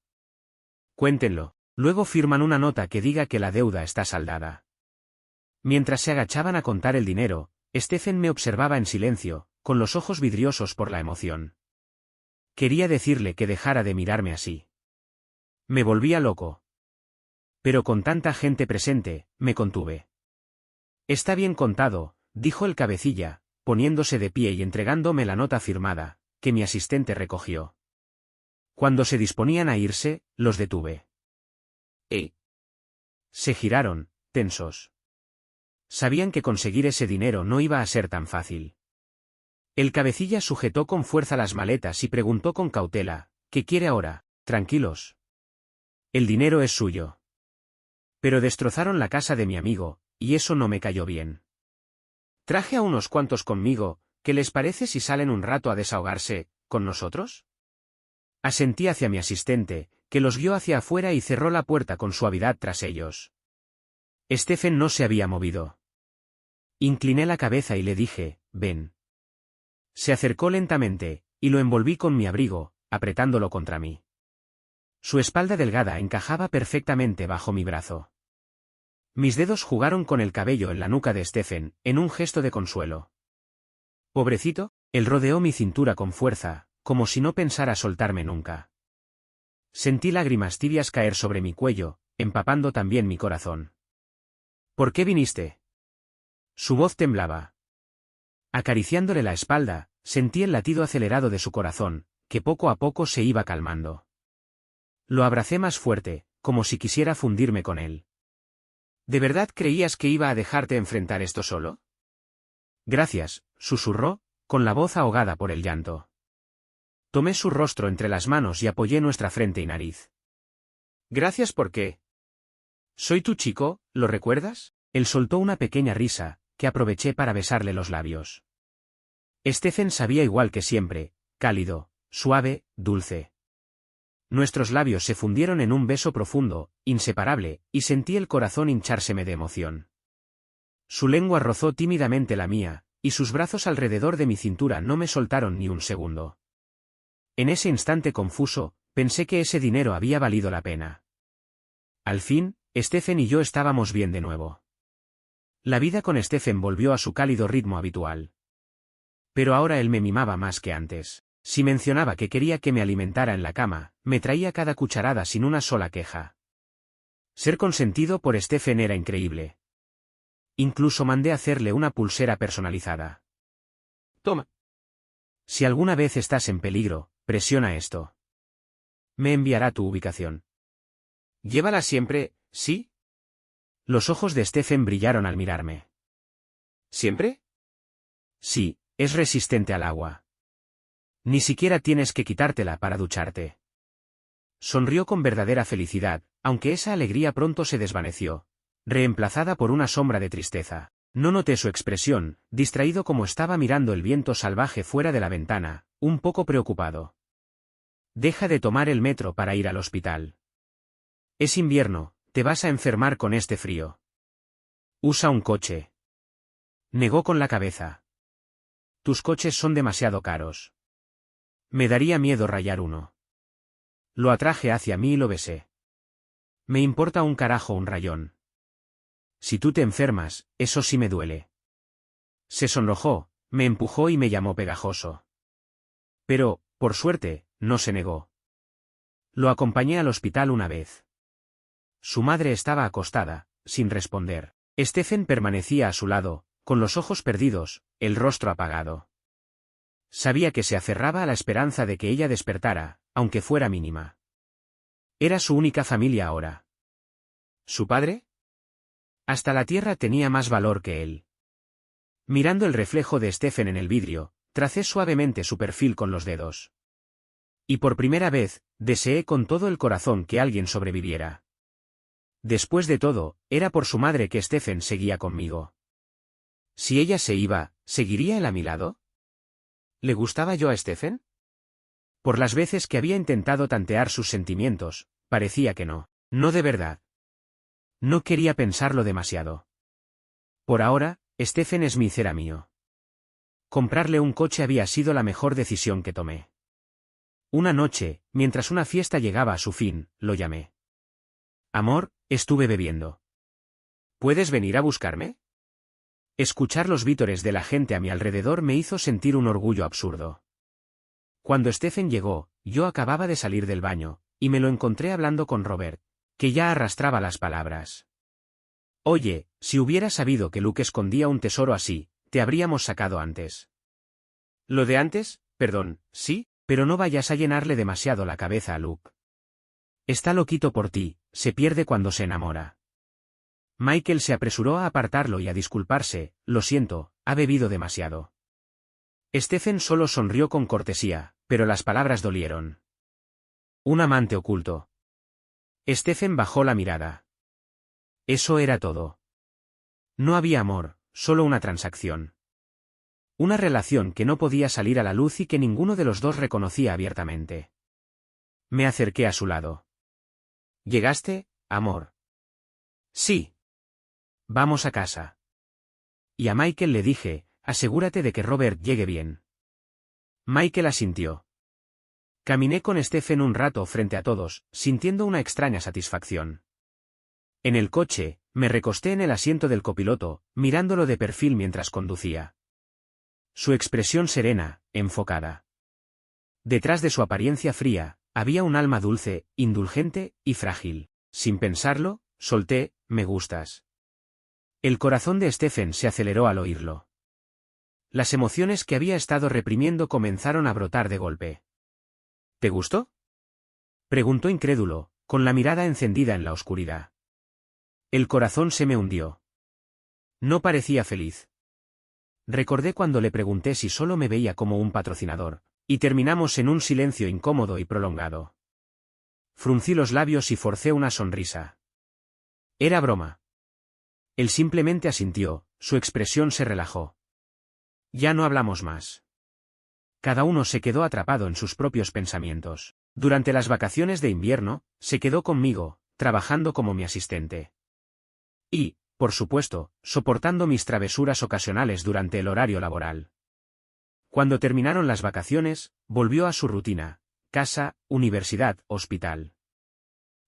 Cuéntenlo, luego firman una nota que diga que la deuda está saldada. Mientras se agachaban a contar el dinero, Stephen me observaba en silencio, con los ojos vidriosos por la emoción. Quería decirle que dejara de mirarme así. Me volvía loco. Pero con tanta gente presente, me contuve. Está bien contado, dijo el cabecilla, poniéndose de pie y entregándome la nota firmada, que mi asistente recogió. Cuando se disponían a irse, los detuve. Se giraron, tensos. Sabían que conseguir ese dinero no iba a ser tan fácil. El cabecilla sujetó con fuerza las maletas y preguntó con cautela, ¿qué quiere ahora? Tranquilos. El dinero es suyo. Pero destrozaron la casa de mi amigo, y eso no me cayó bien. Traje a unos cuantos conmigo, ¿qué les parece si salen un rato a desahogarse, con nosotros? Asentí hacia mi asistente, que los guió hacia afuera y cerró la puerta con suavidad tras ellos. Stephen no se había movido. Incliné la cabeza y le dije, ven. Se acercó lentamente, y lo envolví con mi abrigo, apretándolo contra mí. Su espalda delgada encajaba perfectamente bajo mi brazo. Mis dedos jugaron con el cabello en la nuca de Stephen, en un gesto de consuelo. Pobrecito, él rodeó mi cintura con fuerza, como si no pensara soltarme nunca. Sentí lágrimas tibias caer sobre mi cuello, empapando también mi corazón. ¿Por qué viniste? Su voz temblaba. Acariciándole la espalda, sentí el latido acelerado de su corazón, que poco a poco se iba calmando. Lo abracé más fuerte, como si quisiera fundirme con él. ¿De verdad creías que iba a dejarte enfrentar esto solo? Gracias, susurró, con la voz ahogada por el llanto. Tomé su rostro entre las manos y apoyé nuestra frente y nariz. Gracias por qué. Soy tu chico, ¿lo recuerdas? Él soltó una pequeña risa, que aproveché para besarle los labios. Stephen sabía igual que siempre, cálido, suave, dulce. Nuestros labios se fundieron en un beso profundo, inseparable, y sentí el corazón hinchárseme de emoción. Su lengua rozó tímidamente la mía, y sus brazos alrededor de mi cintura no me soltaron ni un segundo. En ese instante confuso, pensé que ese dinero había valido la pena. Al fin, Stephen y yo estábamos bien de nuevo. La vida con Stephen volvió a su cálido ritmo habitual. Pero ahora él me mimaba más que antes. Si mencionaba que quería que me alimentara en la cama, me traía cada cucharada sin una sola queja. Ser consentido por Stephen era increíble. Incluso mandé hacerle una pulsera personalizada. Toma. Si alguna vez estás en peligro, presiona esto. Me enviará tu ubicación. Llévala siempre, ¿sí? Los ojos de Stephen brillaron al mirarme. ¿Siempre? Sí, es resistente al agua. Ni siquiera tienes que quitártela para ducharte. Sonrió con verdadera felicidad, aunque esa alegría pronto se desvaneció, reemplazada por una sombra de tristeza. No noté su expresión, distraído como estaba mirando el viento salvaje fuera de la ventana, un poco preocupado. Deja de tomar el metro para ir al hospital. Es invierno, te vas a enfermar con este frío. Usa un coche. Negó con la cabeza. Tus coches son demasiado caros. Me daría miedo rayar uno. Lo atraje hacia mí y lo besé. Me importa un carajo un rayón. Si tú te enfermas, eso sí me duele. Se sonrojó, me empujó y me llamó pegajoso. Pero, por suerte, no se negó. Lo acompañé al hospital una vez. Su madre estaba acostada, sin responder. Stephen permanecía a su lado, con los ojos perdidos, el rostro apagado. Sabía que se aferraba a la esperanza de que ella despertara, aunque fuera mínima. Era su única familia ahora. ¿Su padre? Hasta la tierra tenía más valor que él. Mirando el reflejo de Stephen en el vidrio, tracé suavemente su perfil con los dedos. Y por primera vez, deseé con todo el corazón que alguien sobreviviera. Después de todo, era por su madre que Stephen seguía conmigo. Si ella se iba, ¿seguiría él a mi lado? ¿Le gustaba yo a Stephen? Por las veces que había intentado tantear sus sentimientos, parecía que no. No de verdad. No quería pensarlo demasiado. Por ahora, Stephen Smith era mío. Comprarle un coche había sido la mejor decisión que tomé. Una noche, mientras una fiesta llegaba a su fin, lo llamé. Amor, estuve bebiendo. ¿Puedes venir a buscarme? Escuchar los vítores de la gente a mi alrededor me hizo sentir un orgullo absurdo. Cuando Stephen llegó, yo acababa de salir del baño, y me lo encontré hablando con Robert, que ya arrastraba las palabras. Oye, si hubiera sabido que Luke escondía un tesoro así, te habríamos sacado antes. ¿Lo de antes? Perdón, sí, pero no vayas a llenarle demasiado la cabeza a Luke. Está loquito por ti, se pierde cuando se enamora. Michael se apresuró a apartarlo y a disculparse, lo siento, ha bebido demasiado. Stephen solo sonrió con cortesía, pero las palabras dolieron. Un amante oculto. Stephen bajó la mirada. Eso era todo. No había amor, solo una transacción. Una relación que no podía salir a la luz y que ninguno de los dos reconocía abiertamente. Me acerqué a su lado. ¿Llegaste, amor? Sí. Vamos a casa. Y a Michael le dije, asegúrate de que Robert llegue bien. Michael asintió. Caminé con Stephen un rato frente a todos, sintiendo una extraña satisfacción. En el coche, me recosté en el asiento del copiloto, mirándolo de perfil mientras conducía. Su expresión serena, enfocada. Detrás de su apariencia fría, había un alma dulce, indulgente y frágil. Sin pensarlo, solté, me gustas. El corazón de Stephen se aceleró al oírlo. Las emociones que había estado reprimiendo comenzaron a brotar de golpe. ¿Te gustó? Preguntó incrédulo, con la mirada encendida en la oscuridad. El corazón se me hundió. No parecía feliz. Recordé cuando le pregunté si solo me veía como un patrocinador, y terminamos en un silencio incómodo y prolongado. Fruncí los labios y forcé una sonrisa. Era broma. Él simplemente asintió, su expresión se relajó. Ya no hablamos más. Cada uno se quedó atrapado en sus propios pensamientos. Durante las vacaciones de invierno, se quedó conmigo, trabajando como mi asistente. Y, por supuesto, soportando mis travesuras ocasionales durante el horario laboral. Cuando terminaron las vacaciones, volvió a su rutina: casa, universidad, hospital.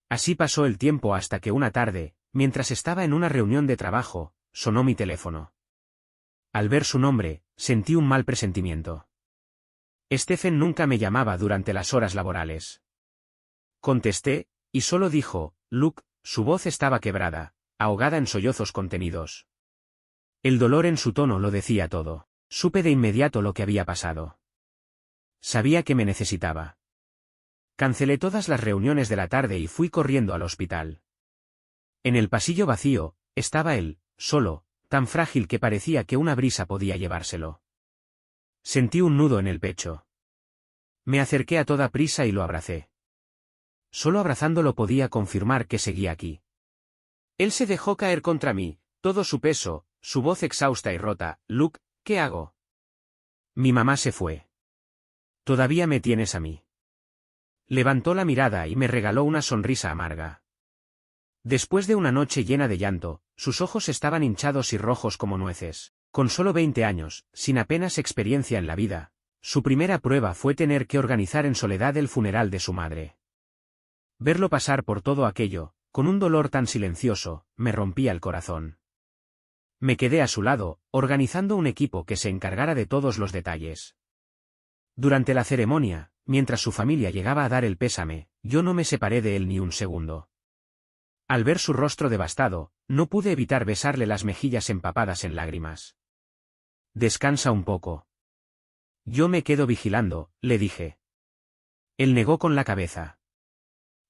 Así pasó el tiempo hasta que una tarde, mientras estaba en una reunión de trabajo, sonó mi teléfono. Al ver su nombre, sentí un mal presentimiento. Stephen nunca me llamaba durante las horas laborales. Contesté, y solo dijo, Luke. Su voz estaba quebrada, ahogada en sollozos contenidos. El dolor en su tono lo decía todo. Supe de inmediato lo que había pasado. Sabía que me necesitaba. Cancelé todas las reuniones de la tarde y fui corriendo al hospital. En el pasillo vacío, estaba él, solo, tan frágil que parecía que una brisa podía llevárselo. Sentí un nudo en el pecho. Me acerqué a toda prisa y lo abracé. Solo abrazándolo podía confirmar que seguía aquí. Él se dejó caer contra mí, todo su peso, su voz exhausta y rota. Luke, ¿qué hago? Mi mamá se fue. Todavía me tienes a mí. Levantó la mirada y me regaló una sonrisa amarga. Después de una noche llena de llanto, sus ojos estaban hinchados y rojos como nueces. Con solo 20 años, sin apenas experiencia en la vida, su primera prueba fue tener que organizar en soledad el funeral de su madre. Verlo pasar por todo aquello, con un dolor tan silencioso, me rompía el corazón. Me quedé a su lado, organizando un equipo que se encargara de todos los detalles. Durante la ceremonia, mientras su familia llegaba a dar el pésame, yo no me separé de él ni un segundo. Al ver su rostro devastado, no pude evitar besarle las mejillas empapadas en lágrimas. Descansa un poco. Yo me quedo vigilando, le dije. Él negó con la cabeza.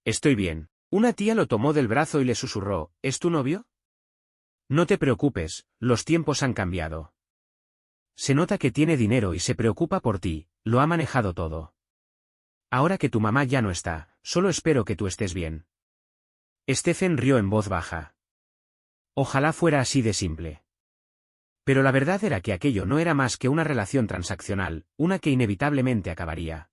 Estoy bien. Una tía lo tomó del brazo y le susurró, ¿es tu novio? No te preocupes, los tiempos han cambiado. Se nota que tiene dinero y se preocupa por ti, lo ha manejado todo. Ahora que tu mamá ya no está, solo espero que tú estés bien. Stephen rió en voz baja. Ojalá fuera así de simple. Pero la verdad era que aquello no era más que una relación transaccional, una que inevitablemente acabaría.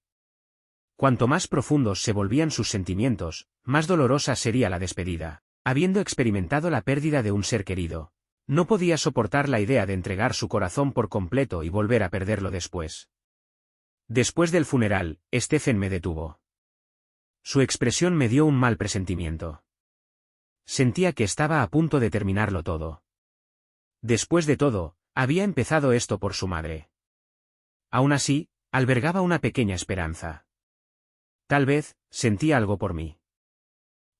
Cuanto más profundos se volvían sus sentimientos, más dolorosa sería la despedida. Habiendo experimentado la pérdida de un ser querido, no podía soportar la idea de entregar su corazón por completo y volver a perderlo después. Después del funeral, Stephen me detuvo. Su expresión me dio un mal presentimiento. Sentía que estaba a punto de terminarlo todo. Después de todo, había empezado esto por su madre. Aún así, albergaba una pequeña esperanza. Tal vez, sentía algo por mí.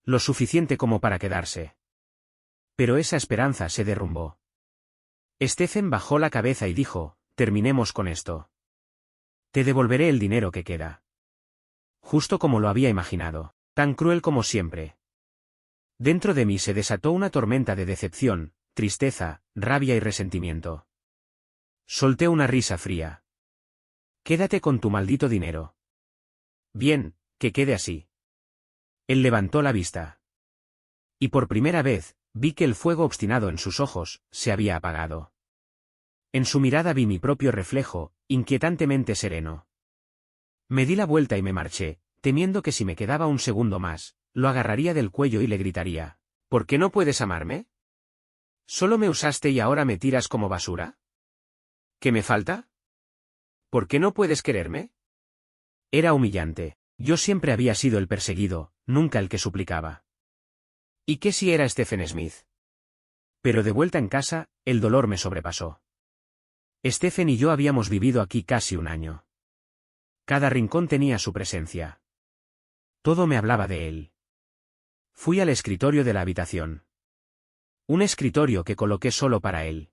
Lo suficiente como para quedarse. Pero esa esperanza se derrumbó. Stephen bajó la cabeza y dijo, terminemos con esto. Te devolveré el dinero que queda. Justo como lo había imaginado, tan cruel como siempre. Dentro de mí se desató una tormenta de decepción, tristeza, rabia y resentimiento. Solté una risa fría. Quédate con tu maldito dinero. Bien, que quede así. Él levantó la vista. Y por primera vez, vi que el fuego obstinado en sus ojos se había apagado. En su mirada vi mi propio reflejo, inquietantemente sereno. Me di la vuelta y me marché, temiendo que si me quedaba un segundo más, lo agarraría del cuello y le gritaría, ¿por qué no puedes amarme? ¿Solo me usaste y ahora me tiras como basura? ¿Qué me falta? ¿Por qué no puedes quererme? Era humillante. Yo siempre había sido el perseguido, nunca el que suplicaba. ¿Y qué si era Stephen Smith? Pero de vuelta en casa, el dolor me sobrepasó. Stephen y yo habíamos vivido aquí casi un año. Cada rincón tenía su presencia. Todo me hablaba de él. Fui al escritorio de la habitación. Un escritorio que coloqué solo para él.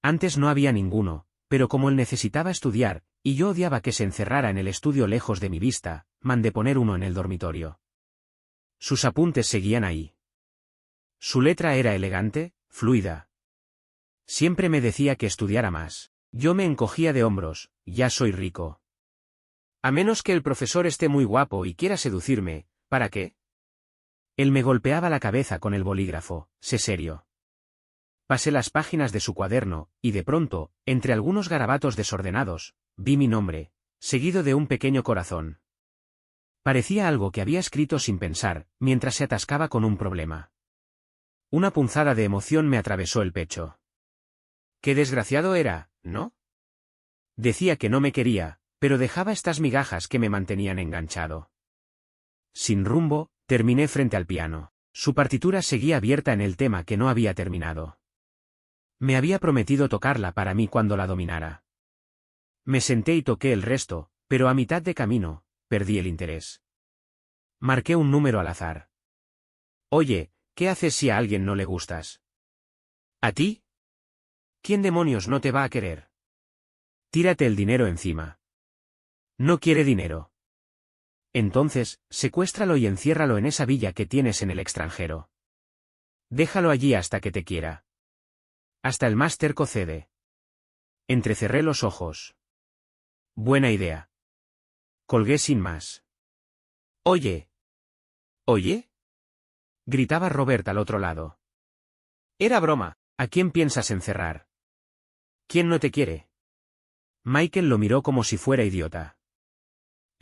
Antes no había ninguno, pero como él necesitaba estudiar, y yo odiaba que se encerrara en el estudio lejos de mi vista, mandé poner uno en el dormitorio. Sus apuntes seguían ahí. Su letra era elegante, fluida. Siempre me decía que estudiara más. Yo me encogía de hombros, ya soy rico. A menos que el profesor esté muy guapo y quiera seducirme, ¿para qué? Él me golpeaba la cabeza con el bolígrafo, sé serio. Pasé las páginas de su cuaderno, y de pronto, entre algunos garabatos desordenados, vi mi nombre, seguido de un pequeño corazón. Parecía algo que había escrito sin pensar, mientras se atascaba con un problema. Una punzada de emoción me atravesó el pecho. Qué desgraciado era, ¿no? Decía que no me quería, pero dejaba estas migajas que me mantenían enganchado. Sin rumbo, terminé frente al piano. Su partitura seguía abierta en el tema que no había terminado. Me había prometido tocarla para mí cuando la dominara. Me senté y toqué el resto, pero a mitad de camino, perdí el interés. Marqué un número al azar. Oye, ¿qué haces si a alguien no le gustas? ¿A ti? ¿Quién demonios no te va a querer? Tírate el dinero encima. No quiere dinero. Entonces, secuéstralo y enciérralo en esa villa que tienes en el extranjero. Déjalo allí hasta que te quiera. Hasta el más terco cede. Entrecerré los ojos. Buena idea. Colgué sin más. Oye. ¿Oye? Gritaba Robert al otro lado. Era broma. ¿A quién piensas encerrar? ¿Quién no te quiere? Michael lo miró como si fuera idiota.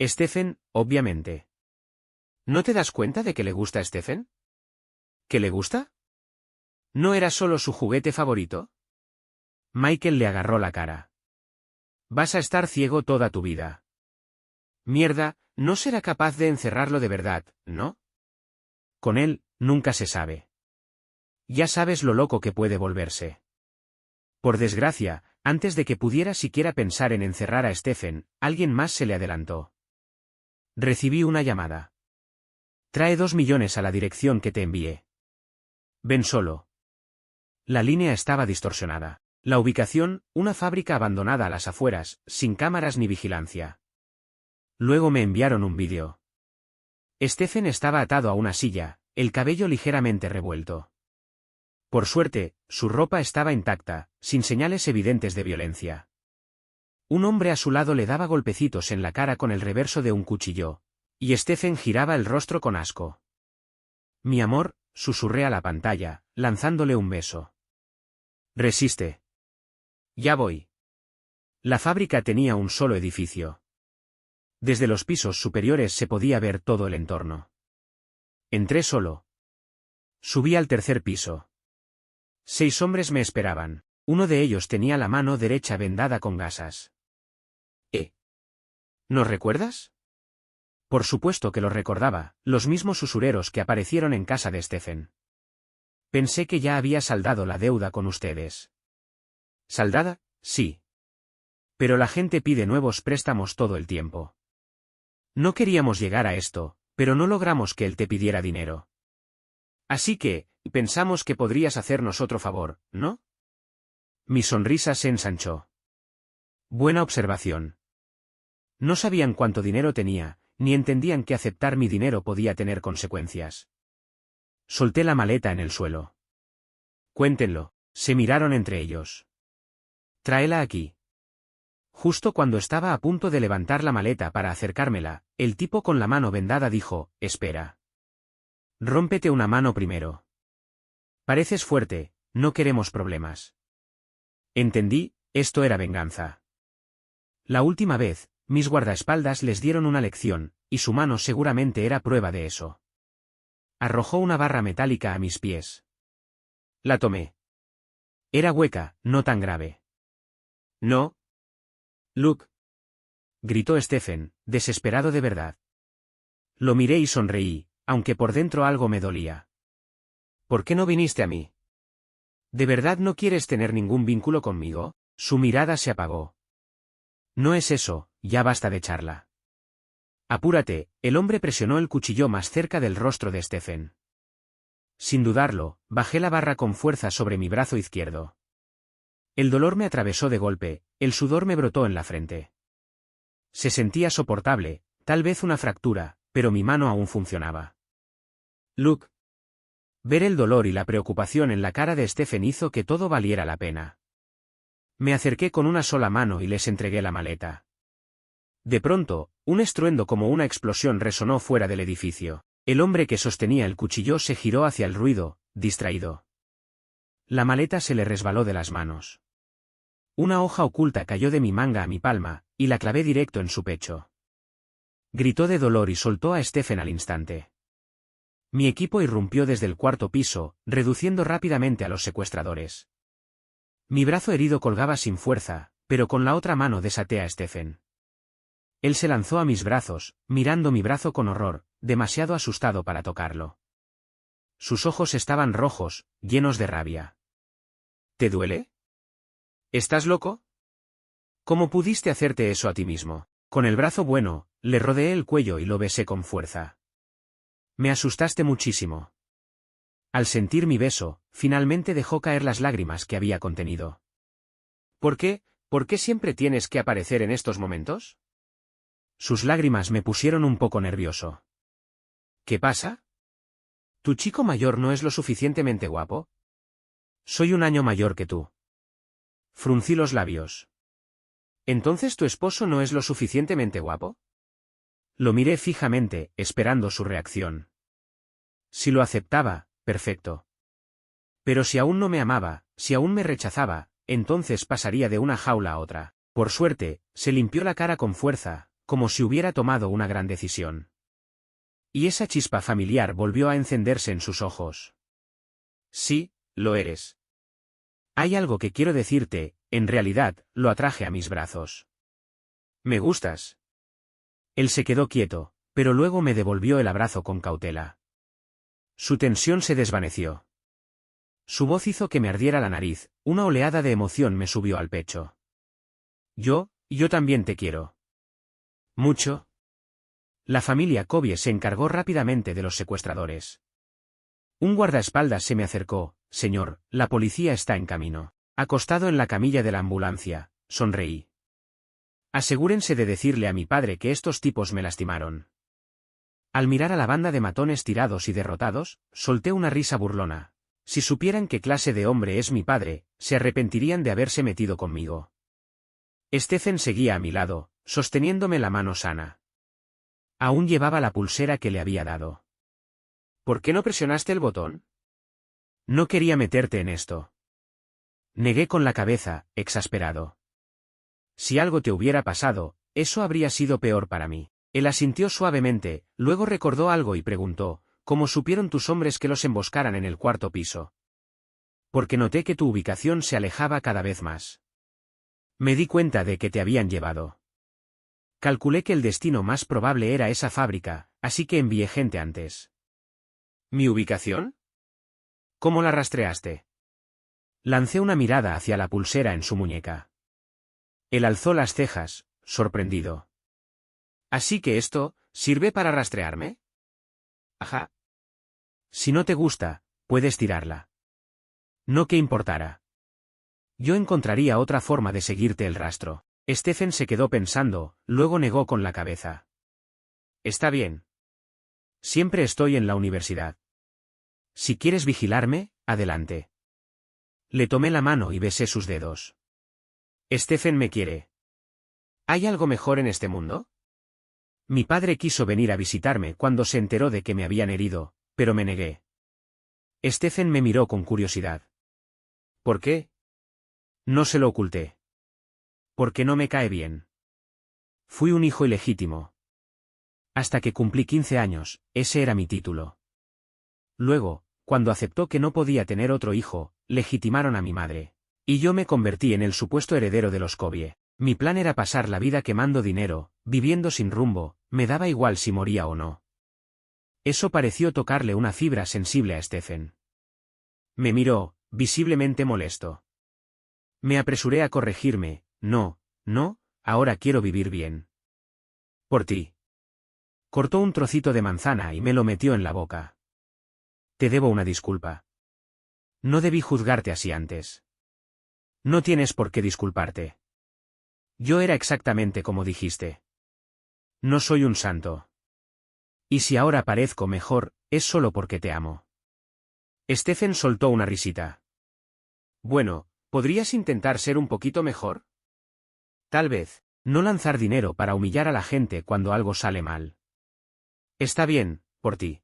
Stephen, obviamente. ¿No te das cuenta de que le gusta a Stephen? ¿Que le gusta? ¿No era solo su juguete favorito? Michael le agarró la cara. Vas a estar ciego toda tu vida. Mierda, no será capaz de encerrarlo de verdad, ¿no? Con él, nunca se sabe. Ya sabes lo loco que puede volverse. Por desgracia, antes de que pudiera siquiera pensar en encerrar a Stephen, alguien más se le adelantó. Recibí una llamada. Trae 2 millones a la dirección que te envié. Ven solo. La línea estaba distorsionada. La ubicación, una fábrica abandonada a las afueras, sin cámaras ni vigilancia. Luego me enviaron un vídeo. Stephen estaba atado a una silla, el cabello ligeramente revuelto. Por suerte, su ropa estaba intacta, sin señales evidentes de violencia. Un hombre a su lado le daba golpecitos en la cara con el reverso de un cuchillo, y Stephen giraba el rostro con asco. Mi amor, susurré a la pantalla, lanzándole un beso. Resiste. Ya voy. La fábrica tenía un solo edificio. Desde los pisos superiores se podía ver todo el entorno. Entré solo. Subí al tercer piso. 6 hombres me esperaban. Uno de ellos tenía la mano derecha vendada con gasas. ¿Nos recuerdas? Por supuesto que lo recordaba, los mismos usureros que aparecieron en casa de Stephen. Pensé que ya había saldado la deuda con ustedes. ¿Saldada? Sí. Pero la gente pide nuevos préstamos todo el tiempo. No queríamos llegar a esto, pero no logramos que él te pidiera dinero. Así que, pensamos que podrías hacernos otro favor, ¿no? Mi sonrisa se ensanchó. Buena observación. No sabían cuánto dinero tenía, ni entendían que aceptar mi dinero podía tener consecuencias. Solté la maleta en el suelo. Cuéntenlo, se miraron entre ellos. Tráela aquí. Justo cuando estaba a punto de levantar la maleta para acercármela, el tipo con la mano vendada dijo, espera. Rómpete una mano primero. Pareces fuerte, no queremos problemas. Entendí, esto era venganza. La última vez, mis guardaespaldas les dieron una lección, y su mano seguramente era prueba de eso. Arrojó una barra metálica a mis pies. La tomé. Era hueca, no tan grave. No. Luke. Gritó Stephen, desesperado de verdad. Lo miré y sonreí, aunque por dentro algo me dolía. ¿Por qué no viniste a mí? ¿De verdad no quieres tener ningún vínculo conmigo? Su mirada se apagó. No es eso, ya basta de charla. Apúrate, el hombre presionó el cuchillo más cerca del rostro de Stephen. Sin dudarlo, bajé la barra con fuerza sobre mi brazo izquierdo. El dolor me atravesó de golpe, el sudor me brotó en la frente. Se sentía soportable, tal vez una fractura, pero mi mano aún funcionaba. Luke. Ver el dolor y la preocupación en la cara de Stephen hizo que todo valiera la pena. Me acerqué con una sola mano y les entregué la maleta. De pronto, un estruendo como una explosión resonó fuera del edificio. El hombre que sostenía el cuchillo se giró hacia el ruido, distraído. La maleta se le resbaló de las manos. Una hoja oculta cayó de mi manga a mi palma, y la clavé directo en su pecho. Gritó de dolor y soltó a Stephen al instante. Mi equipo irrumpió desde el cuarto piso, reduciendo rápidamente a los secuestradores. Mi brazo herido colgaba sin fuerza, pero con la otra mano desaté a Stephen. Él se lanzó a mis brazos, mirando mi brazo con horror, demasiado asustado para tocarlo. Sus ojos estaban rojos, llenos de rabia. ¿Te duele? ¿Estás loco? ¿Cómo pudiste hacerte eso a ti mismo? Con el brazo bueno, le rodeé el cuello y lo besé con fuerza. Me asustaste muchísimo. Al sentir mi beso, finalmente dejó caer las lágrimas que había contenido. ¿Por qué? ¿Por qué siempre tienes que aparecer en estos momentos? Sus lágrimas me pusieron un poco nervioso. ¿Qué pasa? ¿Tu chico mayor no es lo suficientemente guapo? Soy un año mayor que tú. Fruncí los labios. ¿Entonces tu esposo no es lo suficientemente guapo? Lo miré fijamente, esperando su reacción. Si lo aceptaba, perfecto. Pero si aún no me amaba, si aún me rechazaba, entonces pasaría de una jaula a otra. Por suerte, se limpió la cara con fuerza, como si hubiera tomado una gran decisión. Y esa chispa familiar volvió a encenderse en sus ojos. Sí, lo eres. Hay algo que quiero decirte, en realidad, lo atraje a mis brazos. Me gustas. Él se quedó quieto, pero luego me devolvió el abrazo con cautela. Su tensión se desvaneció. Su voz hizo que me ardiera la nariz, una oleada de emoción me subió al pecho. Yo también te quiero. ¿Mucho? La familia Covey se encargó rápidamente de los secuestradores. Un guardaespaldas se me acercó. Señor, la policía está en camino. Acostado en la camilla de la ambulancia, sonreí. Asegúrense de decirle a mi padre que estos tipos me lastimaron. Al mirar a la banda de matones tirados y derrotados, solté una risa burlona. Si supieran qué clase de hombre es mi padre, se arrepentirían de haberse metido conmigo. Stephen seguía a mi lado, sosteniéndome la mano sana. Aún llevaba la pulsera que le había dado. ¿Por qué no presionaste el botón? No quería meterte en esto. Negué con la cabeza, exasperado. Si algo te hubiera pasado, eso habría sido peor para mí. Él asintió suavemente, luego recordó algo y preguntó, ¿cómo supieron tus hombres que los emboscaran en el cuarto piso? Porque noté que tu ubicación se alejaba cada vez más. Me di cuenta de que te habían llevado. Calculé que el destino más probable era esa fábrica, así que envié gente antes. ¿Mi ubicación? ¿Cómo la rastreaste? Lancé una mirada hacia la pulsera en su muñeca. Él alzó las cejas, sorprendido. ¿Así que esto sirve para rastrearme? Ajá. Si no te gusta, puedes tirarla. No que importara. Yo encontraría otra forma de seguirte el rastro. Stephen se quedó pensando, luego negó con la cabeza. Está bien. Siempre estoy en la universidad. Si quieres vigilarme, adelante. Le tomé la mano y besé sus dedos. Stephen me quiere. ¿Hay algo mejor en este mundo? Mi padre quiso venir a visitarme cuando se enteró de que me habían herido, pero me negué. Stephen me miró con curiosidad. ¿Por qué? No se lo oculté. Porque no me cae bien. Fui un hijo ilegítimo. Hasta que cumplí 15 años, ese era mi título. Luego, cuando aceptó que no podía tener otro hijo, legitimaron a mi madre. Y yo me convertí en el supuesto heredero de los Covey. Mi plan era pasar la vida quemando dinero, viviendo sin rumbo, me daba igual si moría o no. Eso pareció tocarle una fibra sensible a Stephen. Me miró, visiblemente molesto. Me apresuré a corregirme, no, ahora quiero vivir bien. Por ti. Cortó un trocito de manzana y me lo metió en la boca. Te debo una disculpa. No debí juzgarte así antes. No tienes por qué disculparte. Yo era exactamente como dijiste. No soy un santo. Y si ahora parezco mejor, es solo porque te amo. Stephen soltó una risita. Bueno, ¿podrías intentar ser un poquito mejor? Tal vez, no lanzar dinero para humillar a la gente cuando algo sale mal. Está bien, por ti.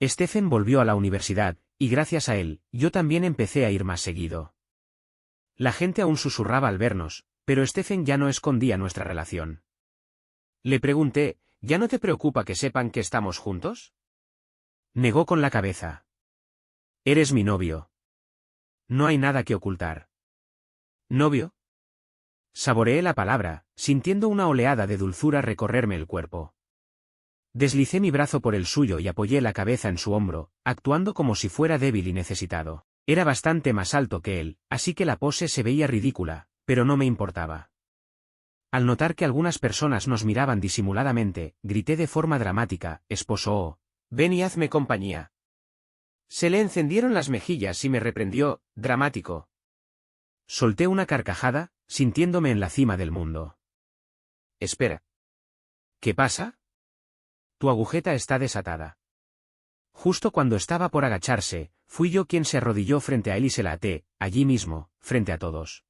Stephen volvió a la universidad, y gracias a él, yo también empecé a ir más seguido. La gente aún susurraba al vernos, pero Stephen ya no escondía nuestra relación. Le pregunté, ¿ya no te preocupa que sepan que estamos juntos? Negó con la cabeza. Eres mi novio. No hay nada que ocultar. ¿Novio? Saboreé la palabra, sintiendo una oleada de dulzura recorrerme el cuerpo. Deslicé mi brazo por el suyo y apoyé la cabeza en su hombro, actuando como si fuera débil y necesitado. Era bastante más alto que él, así que la pose se veía ridícula, pero no me importaba. Al notar que algunas personas nos miraban disimuladamente, grité de forma dramática: «Esposo, ven y hazme compañía». Se le encendieron las mejillas y me reprendió, dramático. Solté una carcajada, sintiéndome en la cima del mundo. Espera. ¿Qué pasa? Tu agujeta está desatada. Justo cuando estaba por agacharse, fui yo quien se arrodilló frente a él y se la até, allí mismo, frente a todos.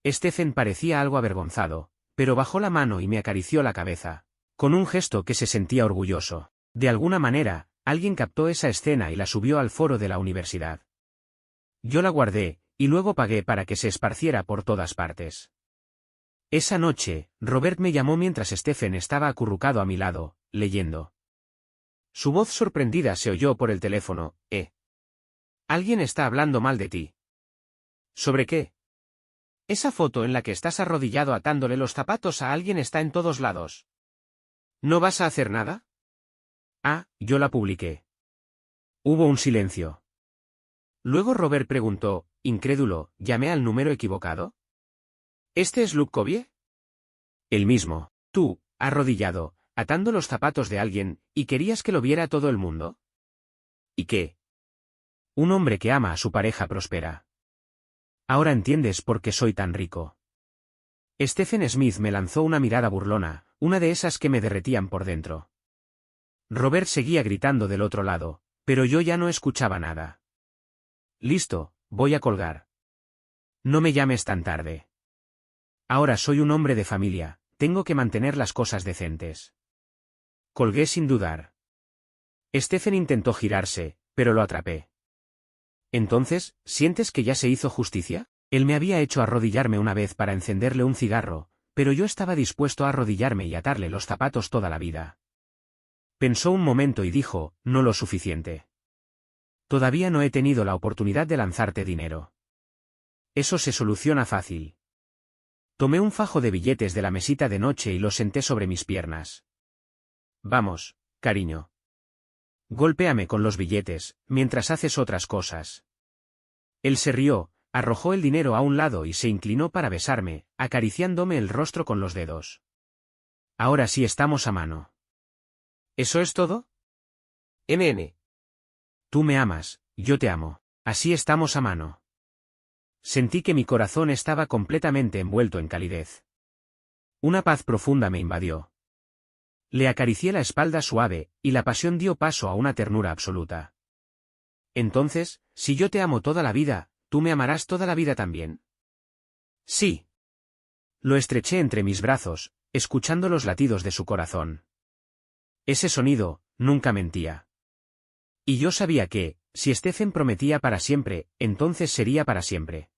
Stephen parecía algo avergonzado, pero bajó la mano y me acarició la cabeza, con un gesto que se sentía orgulloso. De alguna manera, alguien captó esa escena y la subió al foro de la universidad. Yo la guardé, y luego pagué para que se esparciera por todas partes. Esa noche, Robert me llamó mientras Stephen estaba acurrucado a mi lado, leyendo. Su voz sorprendida se oyó por el teléfono. Alguien está hablando mal de ti. ¿Sobre qué? Esa foto en la que estás arrodillado atándole los zapatos a alguien está en todos lados. ¿No vas a hacer nada? Yo la publiqué. Hubo un silencio. Luego Robert preguntó, incrédulo: ¿llamé al número equivocado? ¿Este es Luke Covie? El mismo. Tú, arrodillado, atando los zapatos de alguien, ¿y querías que lo viera todo el mundo? ¿Y qué? Un hombre que ama a su pareja prospera. Ahora entiendes por qué soy tan rico. Stephen Smith me lanzó una mirada burlona, una de esas que me derretían por dentro. Robert seguía gritando del otro lado, pero yo ya no escuchaba nada. Listo, voy a colgar. No me llames tan tarde. Ahora soy un hombre de familia, tengo que mantener las cosas decentes. Colgué sin dudar. Stephen intentó girarse, pero lo atrapé. Entonces, ¿sientes que ya se hizo justicia? Él me había hecho arrodillarme una vez para encenderle un cigarro, pero yo estaba dispuesto a arrodillarme y atarle los zapatos toda la vida. Pensó un momento y dijo, no lo suficiente. Todavía no he tenido la oportunidad de lanzarte dinero. Eso se soluciona fácil. Tomé un fajo de billetes de la mesita de noche y los senté sobre mis piernas. Vamos, cariño. Golpéame con los billetes, mientras haces otras cosas. Él se rió, arrojó el dinero a un lado y se inclinó para besarme, acariciándome el rostro con los dedos. Ahora sí estamos a mano. ¿Eso es todo? MN. Tú me amas, yo te amo. Así estamos a mano. Sentí que mi corazón estaba completamente envuelto en calidez. Una paz profunda me invadió. Le acaricié la espalda suave, y la pasión dio paso a una ternura absoluta. Entonces, si yo te amo toda la vida, ¿tú me amarás toda la vida también? Sí. Lo estreché entre mis brazos, escuchando los latidos de su corazón. Ese sonido, nunca mentía. Y yo sabía que, si Stephen prometía para siempre, entonces sería para siempre.